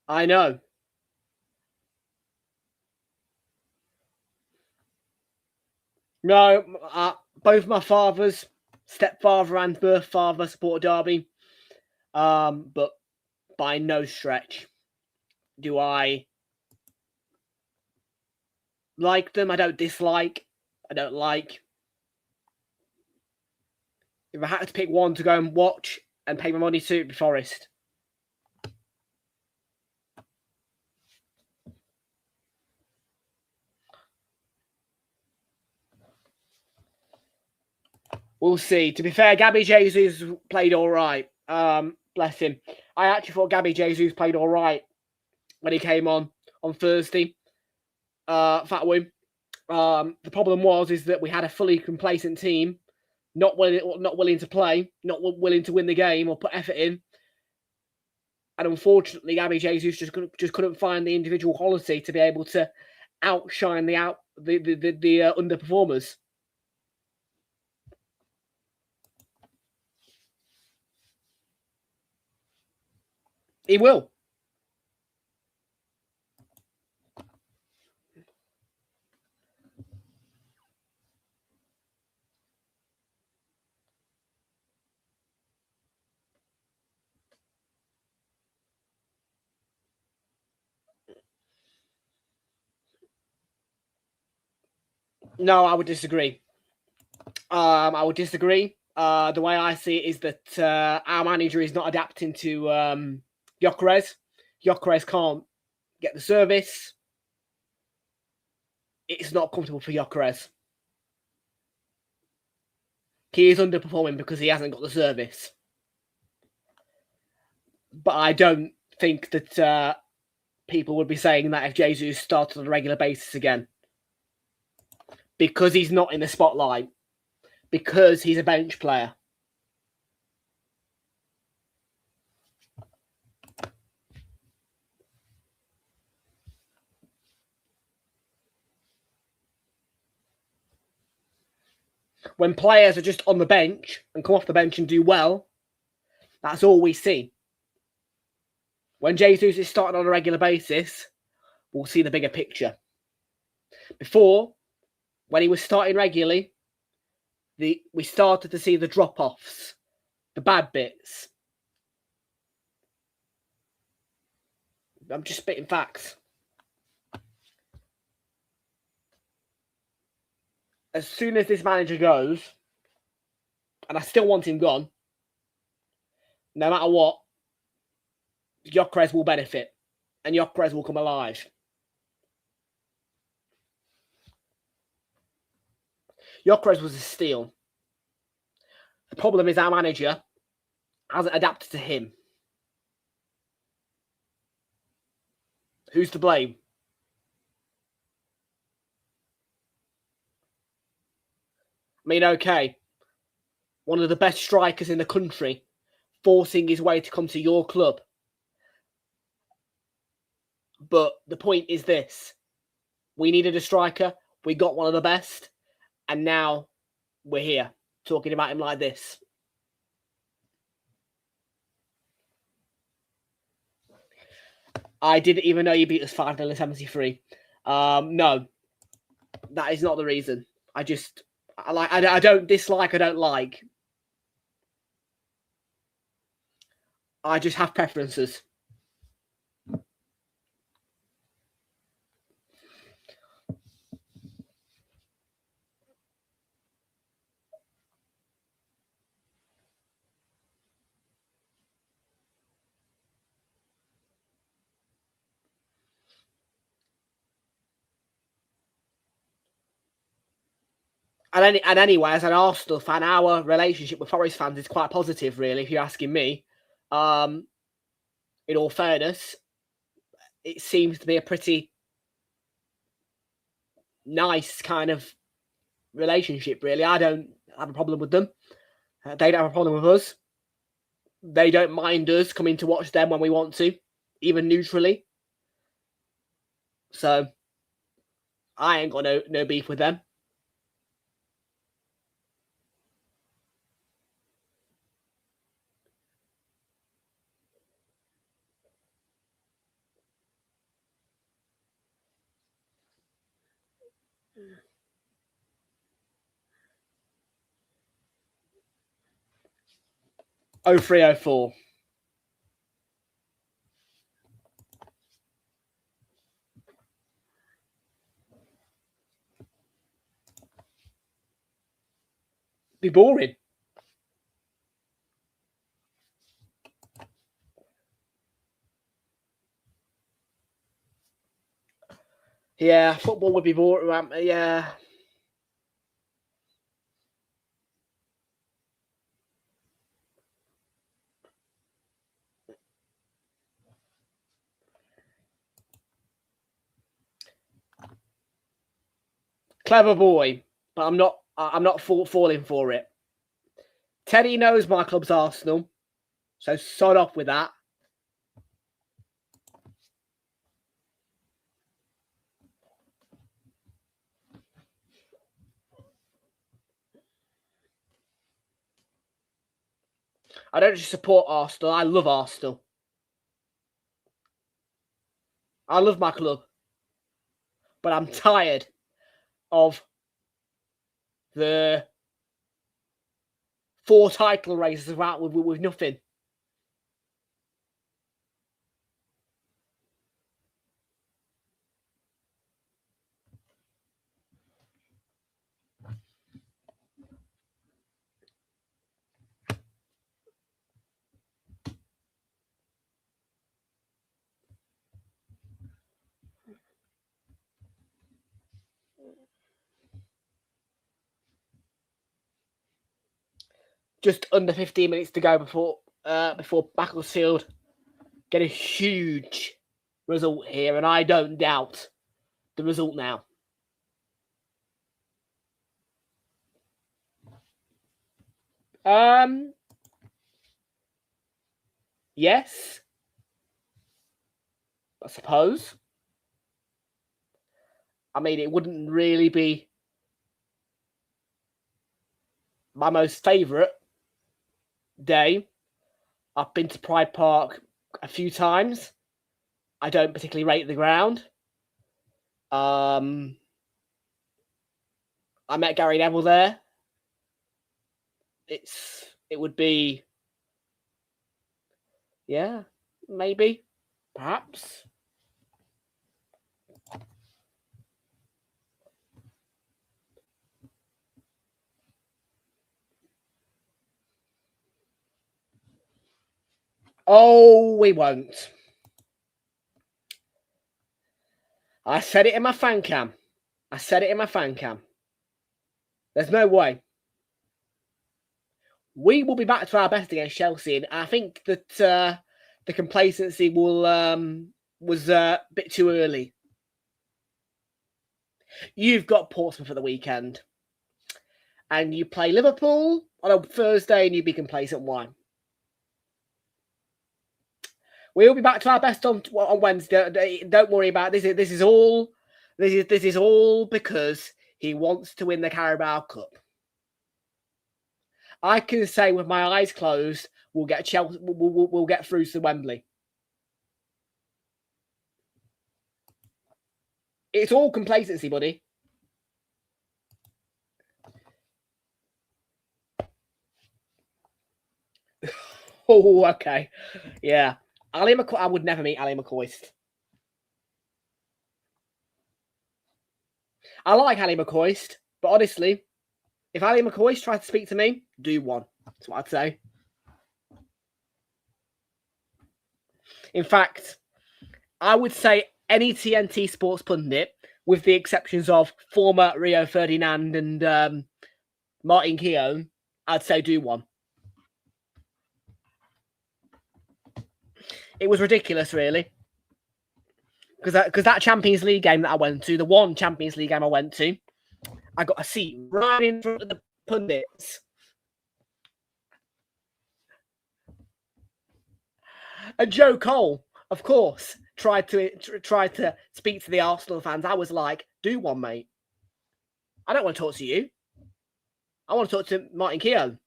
S2: I know. No, both my fathers, stepfather and birth father, support Derby. But by no stretch do I like them. I don't dislike. I don't like. If I had to pick one to go and watch and pay my money to, it'd be Forest. We'll see. To be fair, Gabby Jesus played all right. Bless him. I actually thought Gabby Jesus played all right when he came on Thursday. Fat win. The problem is that we had a fully complacent team, not willing to play, not willing to win the game or put effort in. And unfortunately, Gabby Jesus just couldn't find the individual quality to be able to outshine the underperformers. He will. No, I would disagree. I would disagree. The way I see it is that our manager is not adapting to Gyökeres. Gyökeres can't get the service. It's not comfortable for Gyökeres. He is underperforming because he hasn't got the service. But I don't think that people would be saying that if Jesus started on a regular basis again. Because he's not in the spotlight. Because he's a bench player. When players are just on the bench and come off the bench and do well, that's all we see. When Jesus is starting on a regular basis, we'll see the bigger picture. Before, when he was starting regularly, we started to see the drop-offs, the bad bits. I'm just spitting facts. As soon as this manager goes, and I still want him gone, no matter what, Gyökeres will benefit, and Gyökeres will come alive. Gyökeres was a steal. The problem is our manager hasn't adapted to him. Who's to blame? I mean, okay, one of the best strikers in the country forcing his way to come to your club. But the point is this. We needed a striker. We got one of the best. And now we're here talking about him like this. I didn't even know you beat us 5-0 in 73. No, that is not the reason. I don't dislike, I don't like. I just have preferences. And anyway, as an Arsenal fan, our relationship with Forest fans is quite positive, really, if you're asking me. In all fairness, it seems to be a pretty nice kind of relationship, really. I don't have a problem with them. They don't have a problem with us. They don't mind us coming to watch them when we want to, even neutrally. So I ain't got no beef with them. Oh 0304. Be boring. Yeah, football would be boring. Yeah. Clever boy, but I'm not falling for it. Teddy knows my club's Arsenal, so sod off with that. I don't just support Arsenal, I love Arsenal. I love my club. But I'm tired of the 4 title races with nothing. just under 15 minutes to go before Macclesfield get a huge result here, and I don't doubt the result now. Yes, I suppose. I mean, it wouldn't really be my most favourite day. I've been to Pride Park a few times. I don't particularly rate the ground. I met Gary Neville there. It would be, yeah, maybe, perhaps. Oh, we won't. I said it in my fan cam. There's no way. We will be back to our best against Chelsea, and I think that the complacency was a bit too early. You've got Portsmouth for the weekend, and you play Liverpool on a Thursday, and you be complacent. Why? We'll be back to our best on Wednesday. Don't worry about this. This is all because he wants to win the Carabao Cup. I can say with my eyes closed, we'll get Chelsea. We'll get through to Wembley. It's all complacency, buddy. Oh, okay, yeah. I would never meet Ali McCoist. I like Ali McCoist, but honestly, if Ali McCoist tried to speak to me, do one. That's what I'd say. In fact, I would say any TNT sports pundit, with the exceptions of former Rio Ferdinand and Martin Keown, I'd say do one. It was ridiculous, really. Because that Champions League game that I went to, the one Champions League game I went to, I got a seat right in front of the pundits. And Joe Cole, of course, tried to speak to the Arsenal fans. I was like, do one, mate. I don't want to talk to you. I want to talk to Martin Keown.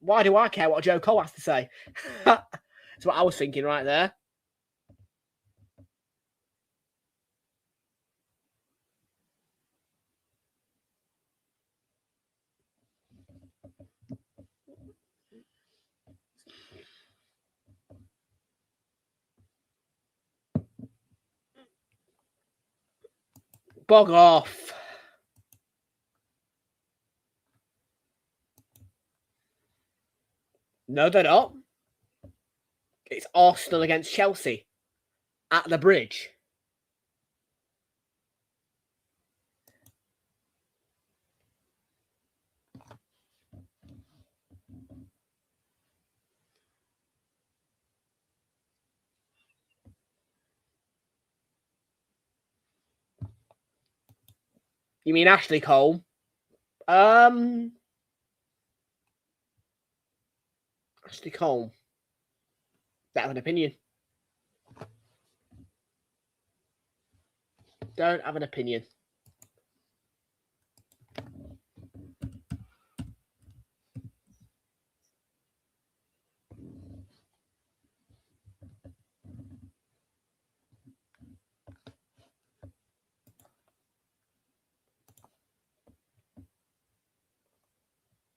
S2: Why do I care what Joe Cole has to say? That's what I was thinking right there. Bog off. No, they're not. It's Arsenal against Chelsea at the Bridge. You mean Ashley Cole? Ashley Cole. Don't have an opinion. Don't have an opinion.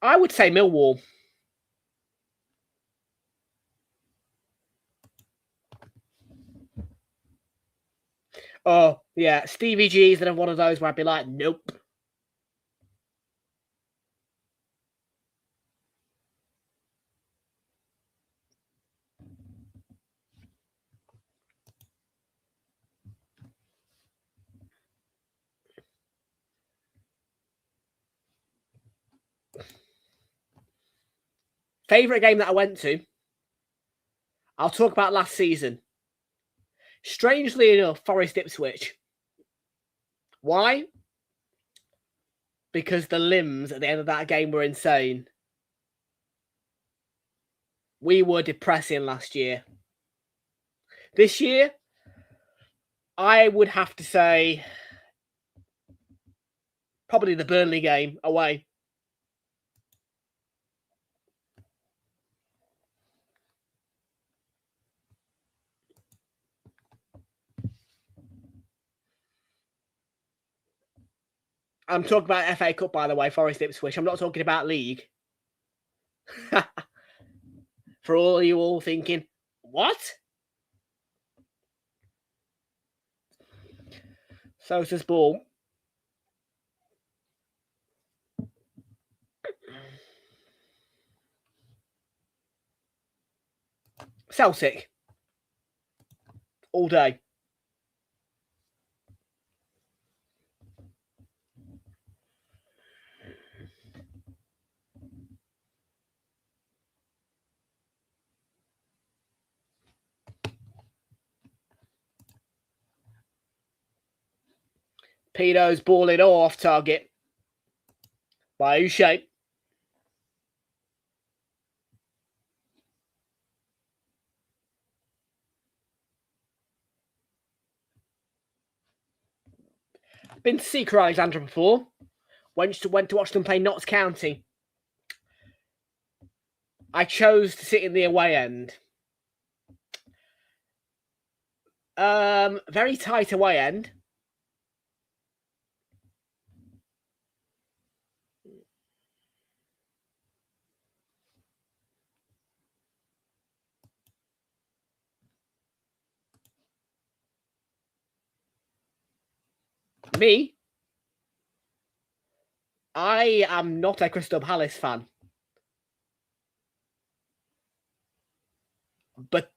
S2: I would say Millwall. Oh, yeah. Stevie G's another one of those where I'd be like, nope. Favourite game that I went to, I'll talk about last season. Strangely enough, Forest Ipswich. Why? Because the limbs at the end of that game were insane. We were depressing last year. This year, I would have to say probably the Burnley game away. I'm talking about FA Cup, by the way, Forest Ipswich. I'm not talking about League. For all you all thinking, what? Sosa's ball. Celtic. All day. Pedo's balling off target by U-shape. Been to see Craig Alexandra before. Went to watch them play Notts County. I chose to sit in the away end. Very tight away end. Me? I am not a Crystal Palace fan. But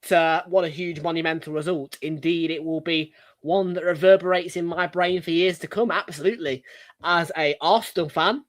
S2: what a huge monumental result. Indeed, it will be one that reverberates in my brain for years to come. Absolutely. As a Arsenal fan.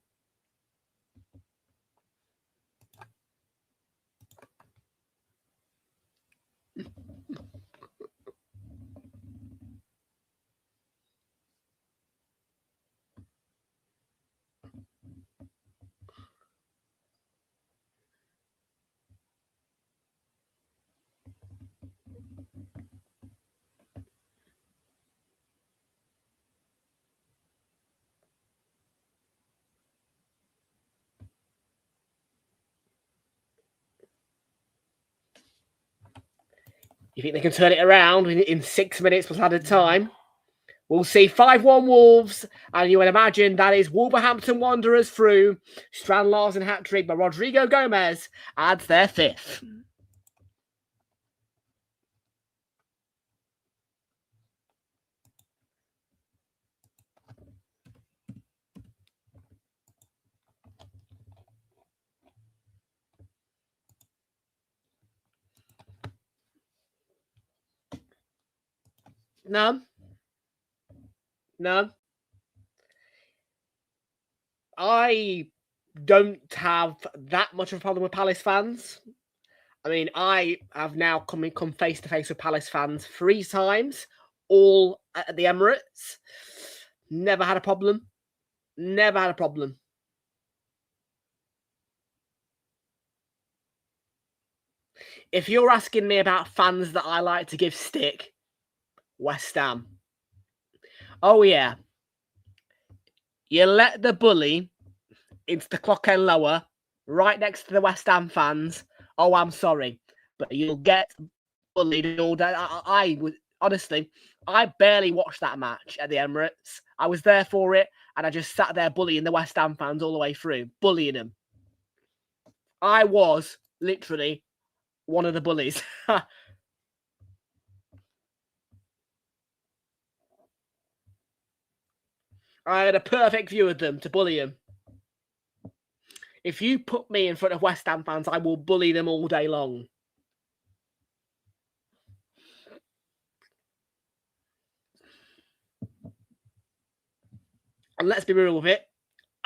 S2: You think they can turn it around in 6 minutes plus added time? We'll see 5-1 Wolves, and you will imagine that is Wolverhampton Wanderers through. Strand Larsen hat-trick by Rodrigo Gomez adds their 5th. No. I don't have that much of a problem with Palace fans. I mean, I have now come face to face with Palace fans 3 times, all at the Emirates. Never had a problem. Never had a problem. If you're asking me about fans that I like to give stick, West Ham. Oh, yeah. You let the bully into the clock end lower, right next to the West Ham fans. Oh, I'm sorry, but you'll get bullied all day. I was honestly, I barely watched that match at the Emirates. I was there for it, and I just sat there bullying the West Ham fans all the way through, bullying them. I was literally one of the bullies. I had a perfect view of them to bully them. If you put me in front of West Ham fans, I will bully them all day long. And let's be real with it,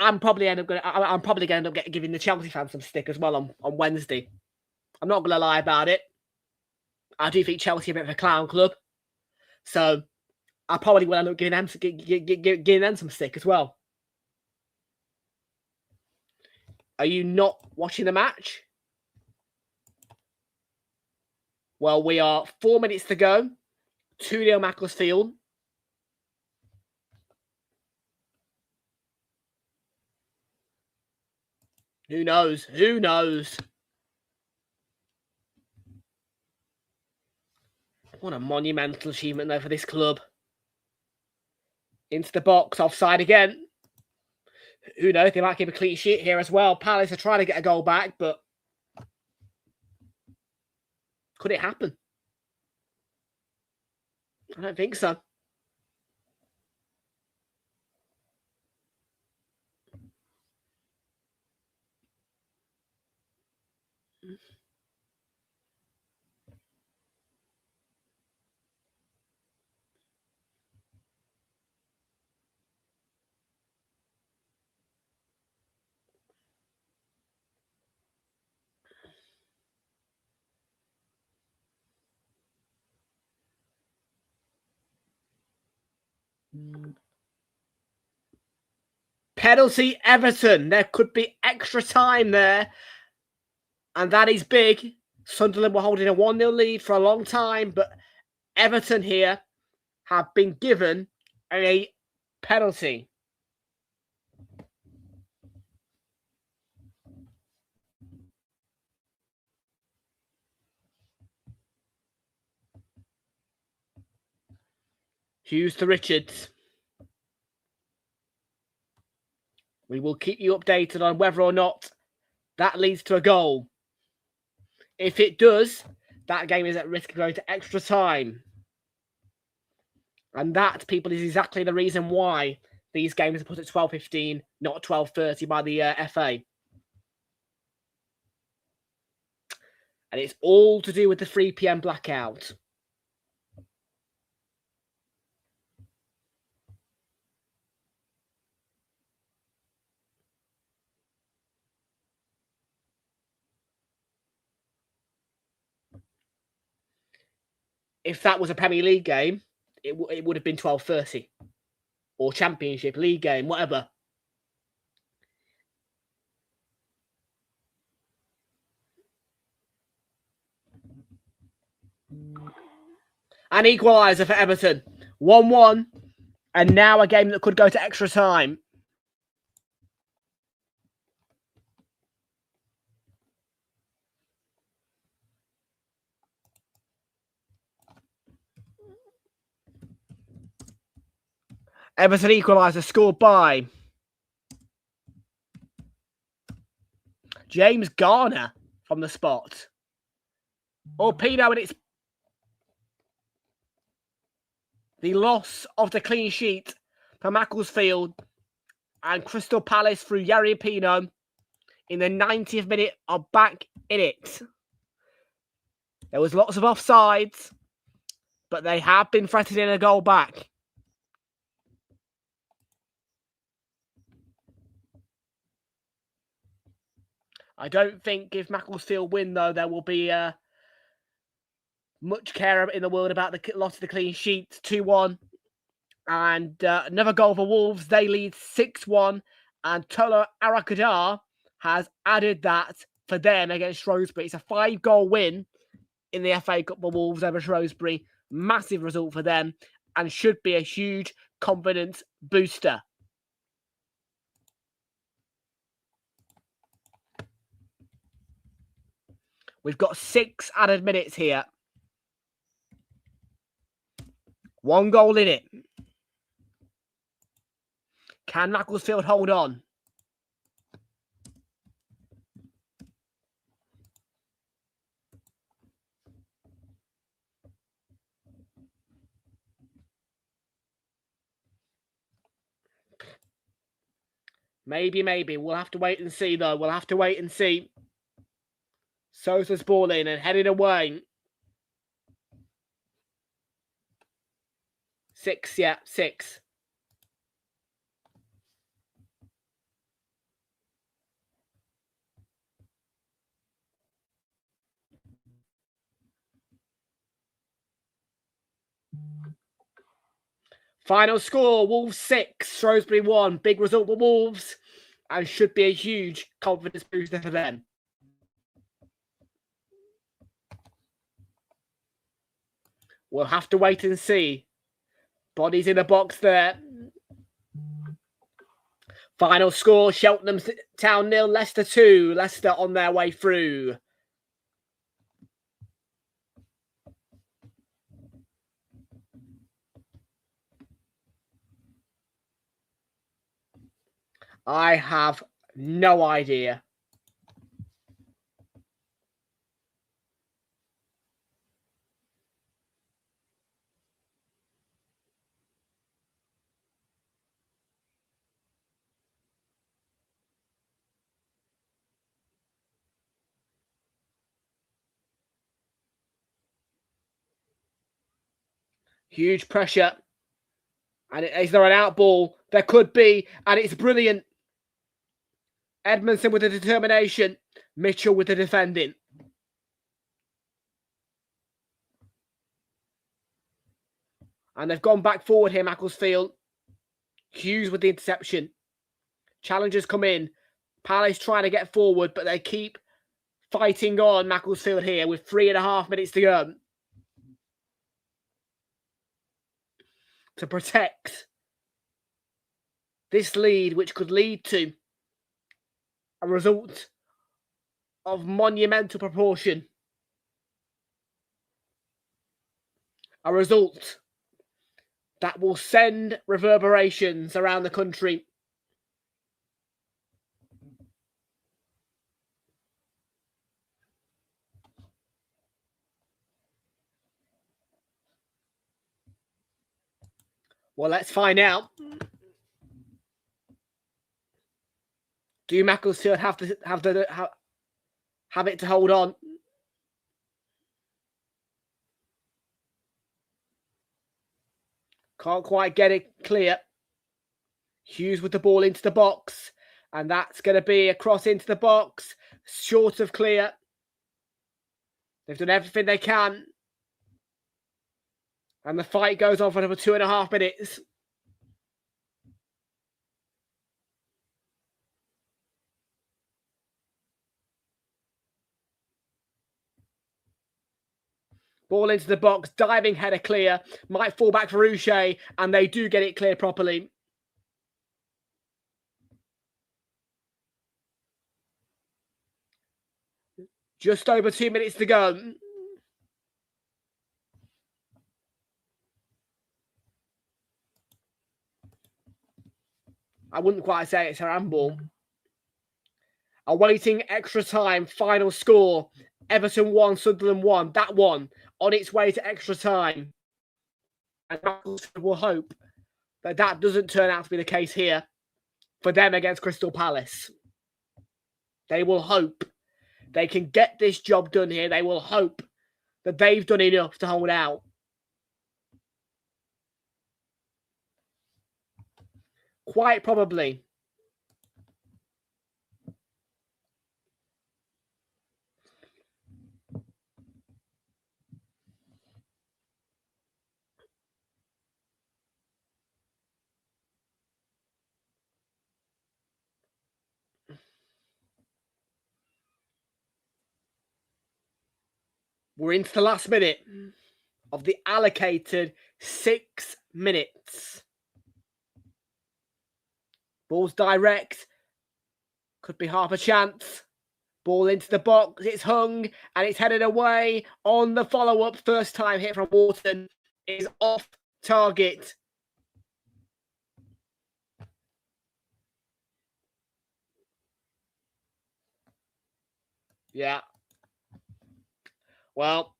S2: I'm probably going to end up giving the Chelsea fans some stick as well on Wednesday. I'm not going to lie about it. I do think Chelsea are a bit of a clown club, so I probably will end up giving them some stick as well. Are you not watching the match? Well, we are 4 minutes to go. 2-0 Macclesfield. Who knows? Who knows? What a monumental achievement, though, for this club. Into the box, offside again. Who knows? They might keep a clean sheet here as well. Palace are trying to get a goal back, but could it happen? I don't think so. Penalty Everton. There could be extra time there. And that is big. Sunderland were holding a 1-0 lead for a long time, but Everton here have been given a penalty. Hughes to Richards. We will keep you updated on whether or not that leads to a goal. If it does, that game is at risk of going to extra time. And that, people, is exactly the reason why these games are put at 12:15, not 12:30 by the FA. And it's all to do with the 3 PM blackout. If that was a Premier League game, it would have been 12:30. Or Championship, League game, whatever. An equaliser for Everton. 1-1. And now a game that could go to extra time. Everton equaliser scored by James Garner from the spot. Pino, and it's the loss of the clean sheet for Macclesfield, and Crystal Palace through Yari Pino in the 90th minute are back in it. There was lots of offsides, but they have been threatening a goal back. I don't think if Macclesfield win, though, there will be much care in the world about the loss of the clean sheet. 2-1. And another goal for Wolves. They lead 6-1. And Tolo Arakadar has added that for them against Shrewsbury. It's a 5-goal win in the FA Cup for Wolves over Shrewsbury. Massive result for them and should be a huge confidence booster. We've got 6 added minutes here. 1 goal in it. Can Macclesfield hold on? Maybe. We'll have to wait and see, though. We'll have to wait and see. Sosa's ball in and headed away. 6, yeah, 6. Final score, Wolves 6, Shrewsbury 1. Big result for Wolves and should be a huge confidence booster for them. We'll have to wait and see. Bodies in the box there. Final score, Cheltenham Town 0, Leicester 2. Leicester on their way through. I have no idea. Huge pressure. And is there an out ball? There could be, and it's brilliant. Edmondson with the determination. Mitchell with the defending. And they've gone back forward here, Macclesfield. Hughes with the interception. Challengers come in. Palace trying to get forward, but they keep fighting on Macclesfield here with 3.5 minutes to go. To protect this lead, which could lead to a result of monumental proportion. A result that will send reverberations around the country. Well, let's find out. Do Macclesfield have it to hold on? Can't quite get it clear. Hughes with the ball into the box. And that's going to be a cross into the box. Short of clear. They've done everything they can. And the fight goes on for another 2.5 minutes. Ball into the box, diving header clear. Might fall back for Uche, and they do get it clear properly. Just over 2 minutes to go. I wouldn't quite say it's a handball. Awaiting extra time, final score. Everton 1, Sunderland 1. That one on its way to extra time. And we'll hope that that doesn't turn out to be the case here for them against Crystal Palace. They will hope they can get this job done here. They will hope that they've done enough to hold out. Quite probably. We're into the last minute of the allocated 6 minutes. Ball's direct. Could be half a chance. Ball into the box. It's hung and it's headed away on the follow-up. First time hit from Wharton is off target. Yeah. Well,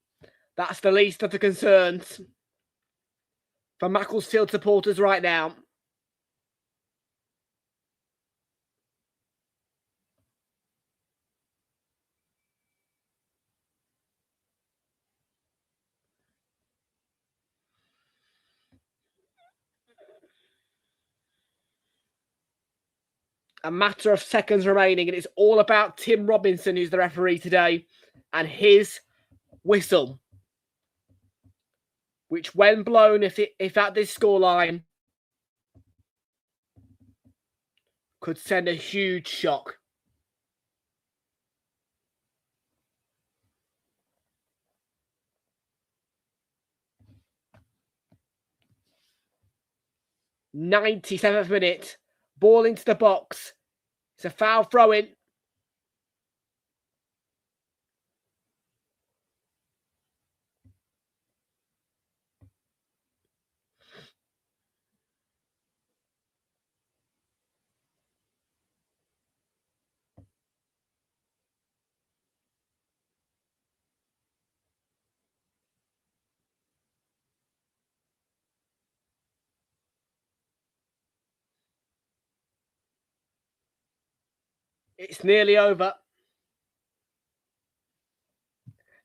S2: that's the least of the concerns for Macclesfield supporters right now. A matter of seconds remaining, and it's all about Tim Robinson, who's the referee today, and his whistle, which when blown, if at this scoreline, could send a huge shock. '97th minute, ball into the box. It's a foul throw-in. It's nearly over.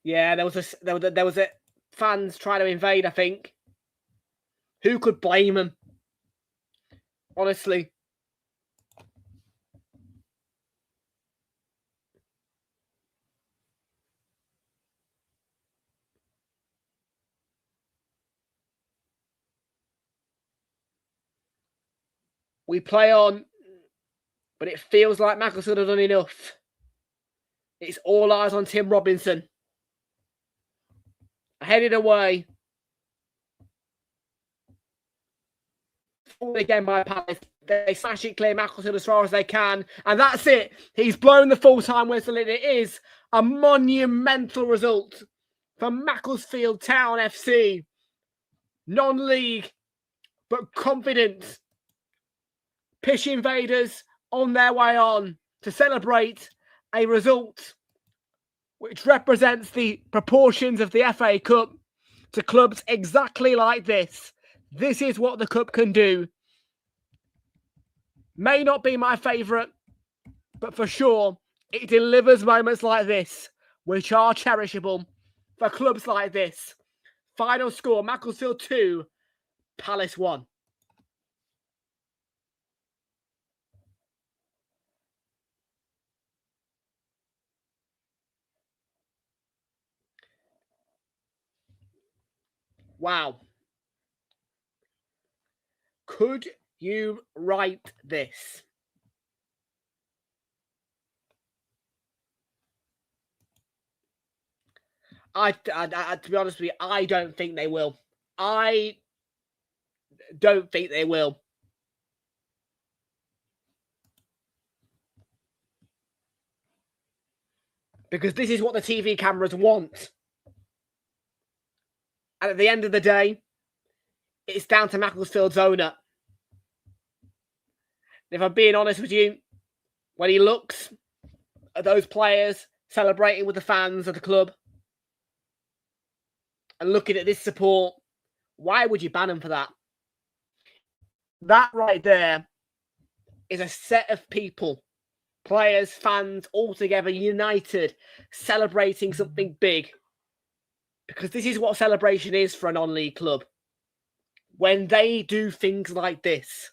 S2: Yeah, there was a fans trying to invade, I think. Who could blame them? Honestly. We play on, but it feels like Macclesfield have done enough. It's all eyes on Tim Robinson. Headed away. Again by Palace. They smash it clear Macclesfield as far as they can. And that's it. He's blown the full-time whistle, and it is a monumental result for Macclesfield Town FC. Non-league, but confident. Pish invaders on their way on to celebrate a result which represents the proportions of the FA Cup to clubs exactly like this. This is what the Cup can do. May not be my favourite, but for sure, it delivers moments like this, which are cherishable for clubs like this. Final score, Macclesfield 2, Palace 1. Wow. Could you write this? To be honest with you, I don't think they will. I don't think they will. Because this is what the TV cameras want. And at the end of the day, it's down to Macclesfield's owner. If I'm being honest with you, when he looks at those players celebrating with the fans of the club and looking at this support, why would you ban him for that? That right there is a set of people, players, fans, all together, united, celebrating something big. Because this is what celebration is for a non-league club. When they do things like this,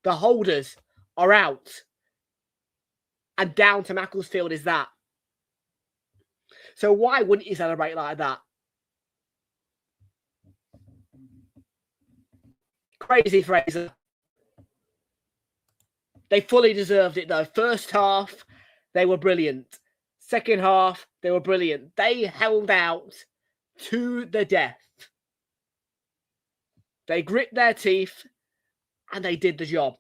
S2: the holders are out. And down to Macclesfield is that. So why wouldn't you celebrate like that? Crazy Fraser. They fully deserved it though. First half, they were brilliant. Second half, they were brilliant. They held out to the death. They grit their teeth and they did the job.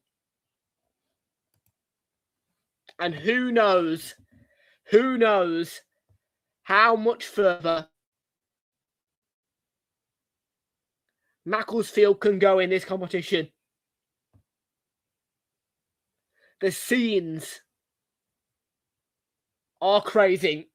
S2: And who knows how much further Macclesfield can go in this competition. The scenes are crazy.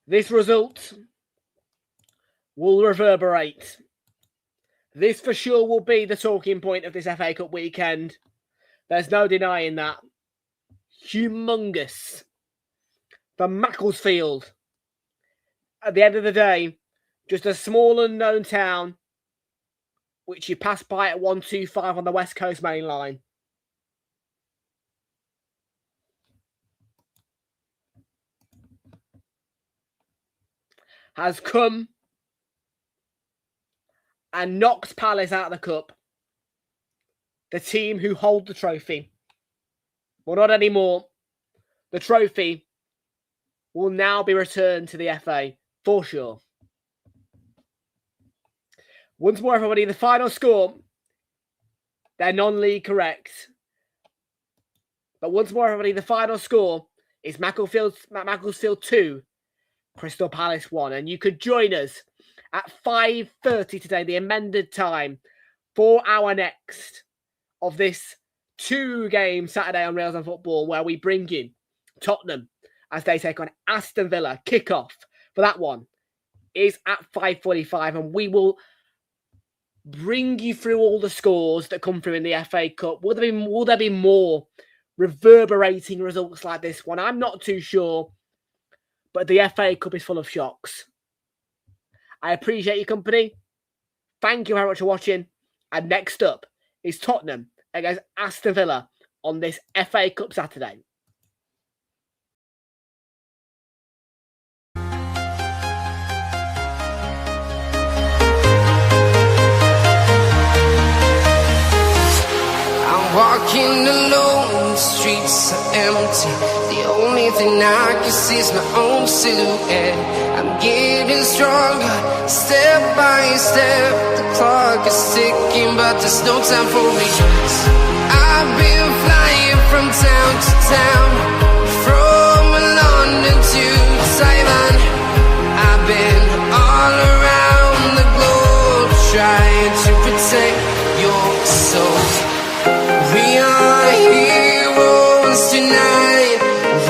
S2: This result will reverberate. This for sure will be the talking point of this FA Cup weekend. There's no denying that. Humongous. For Macclesfield. At the end of the day, just a small unknown town which you pass by at 125 on the West Coast main line. has come and knocked Palace out of the cup. The team who hold the trophy. Well, not anymore. The trophy will now be returned to the FA for sure. Once more, everybody, the final score. They're non-league correct. But once more, everybody, the final score is Macclesfield 2, Crystal Palace 1. And you could join us at 5:30 today, the amended time, for our next of this 2-game Saturday on Realltom Football, where we bring in Tottenham as they take on Aston Villa. Kickoff for that one is at 5:45, and we will bring you through all the scores that come through in the FA Cup. Will there be more reverberating results like this one? I'm not too sure, but the FA Cup is full of shocks. I appreciate your company. Thank you very much for watching. And next up is Tottenham against Aston Villa on this FA Cup Saturday.
S1: Walking alone, the streets are empty. The only thing I can see is my own silhouette. I'm getting stronger, step by step. The clock is ticking, but there's no time for me. I've been flying from town to town, from London to Taiwan. I've been all around the globe, trying to protect your soul. We are heroes tonight.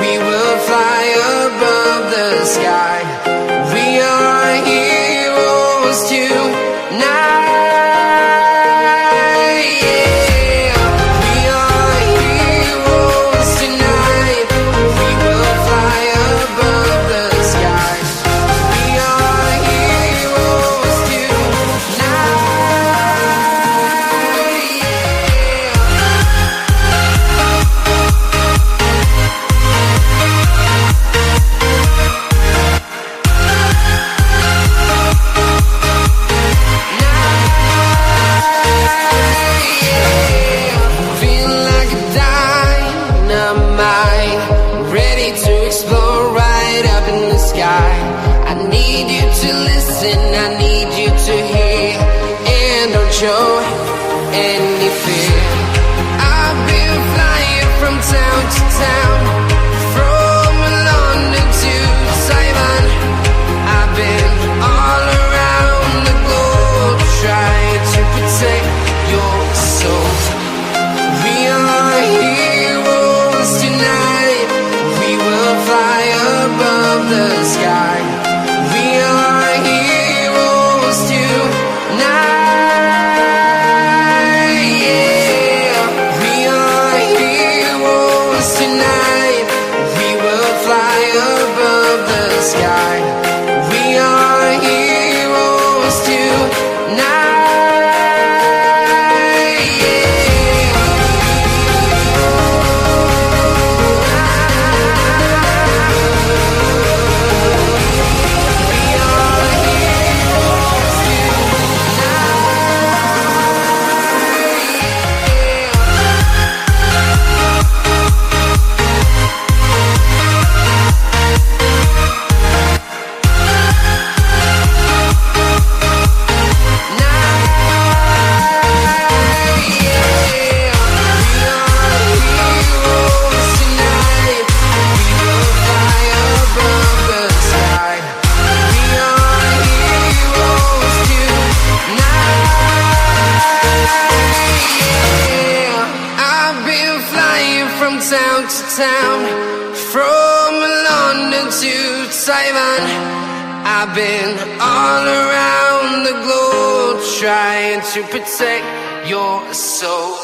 S1: We will fly above the sky. We are heroes tonight. Yeah. We are heroes tonight. We will fly above the sky. We are heroes tonight. I need you to listen, I need you to hear, and don't show any fear. I've been flying from town to town, from London to Taiwan. I've been all around the globe, trying to protect your soul. We are heroes tonight. We will fly above the sky. We are heroes tonight. Yeah. We are heroes tonight. We will fly above the sky. We are heroes tonight. Town to town, from London to Taiwan. I've been all around the globe, trying to protect your soul.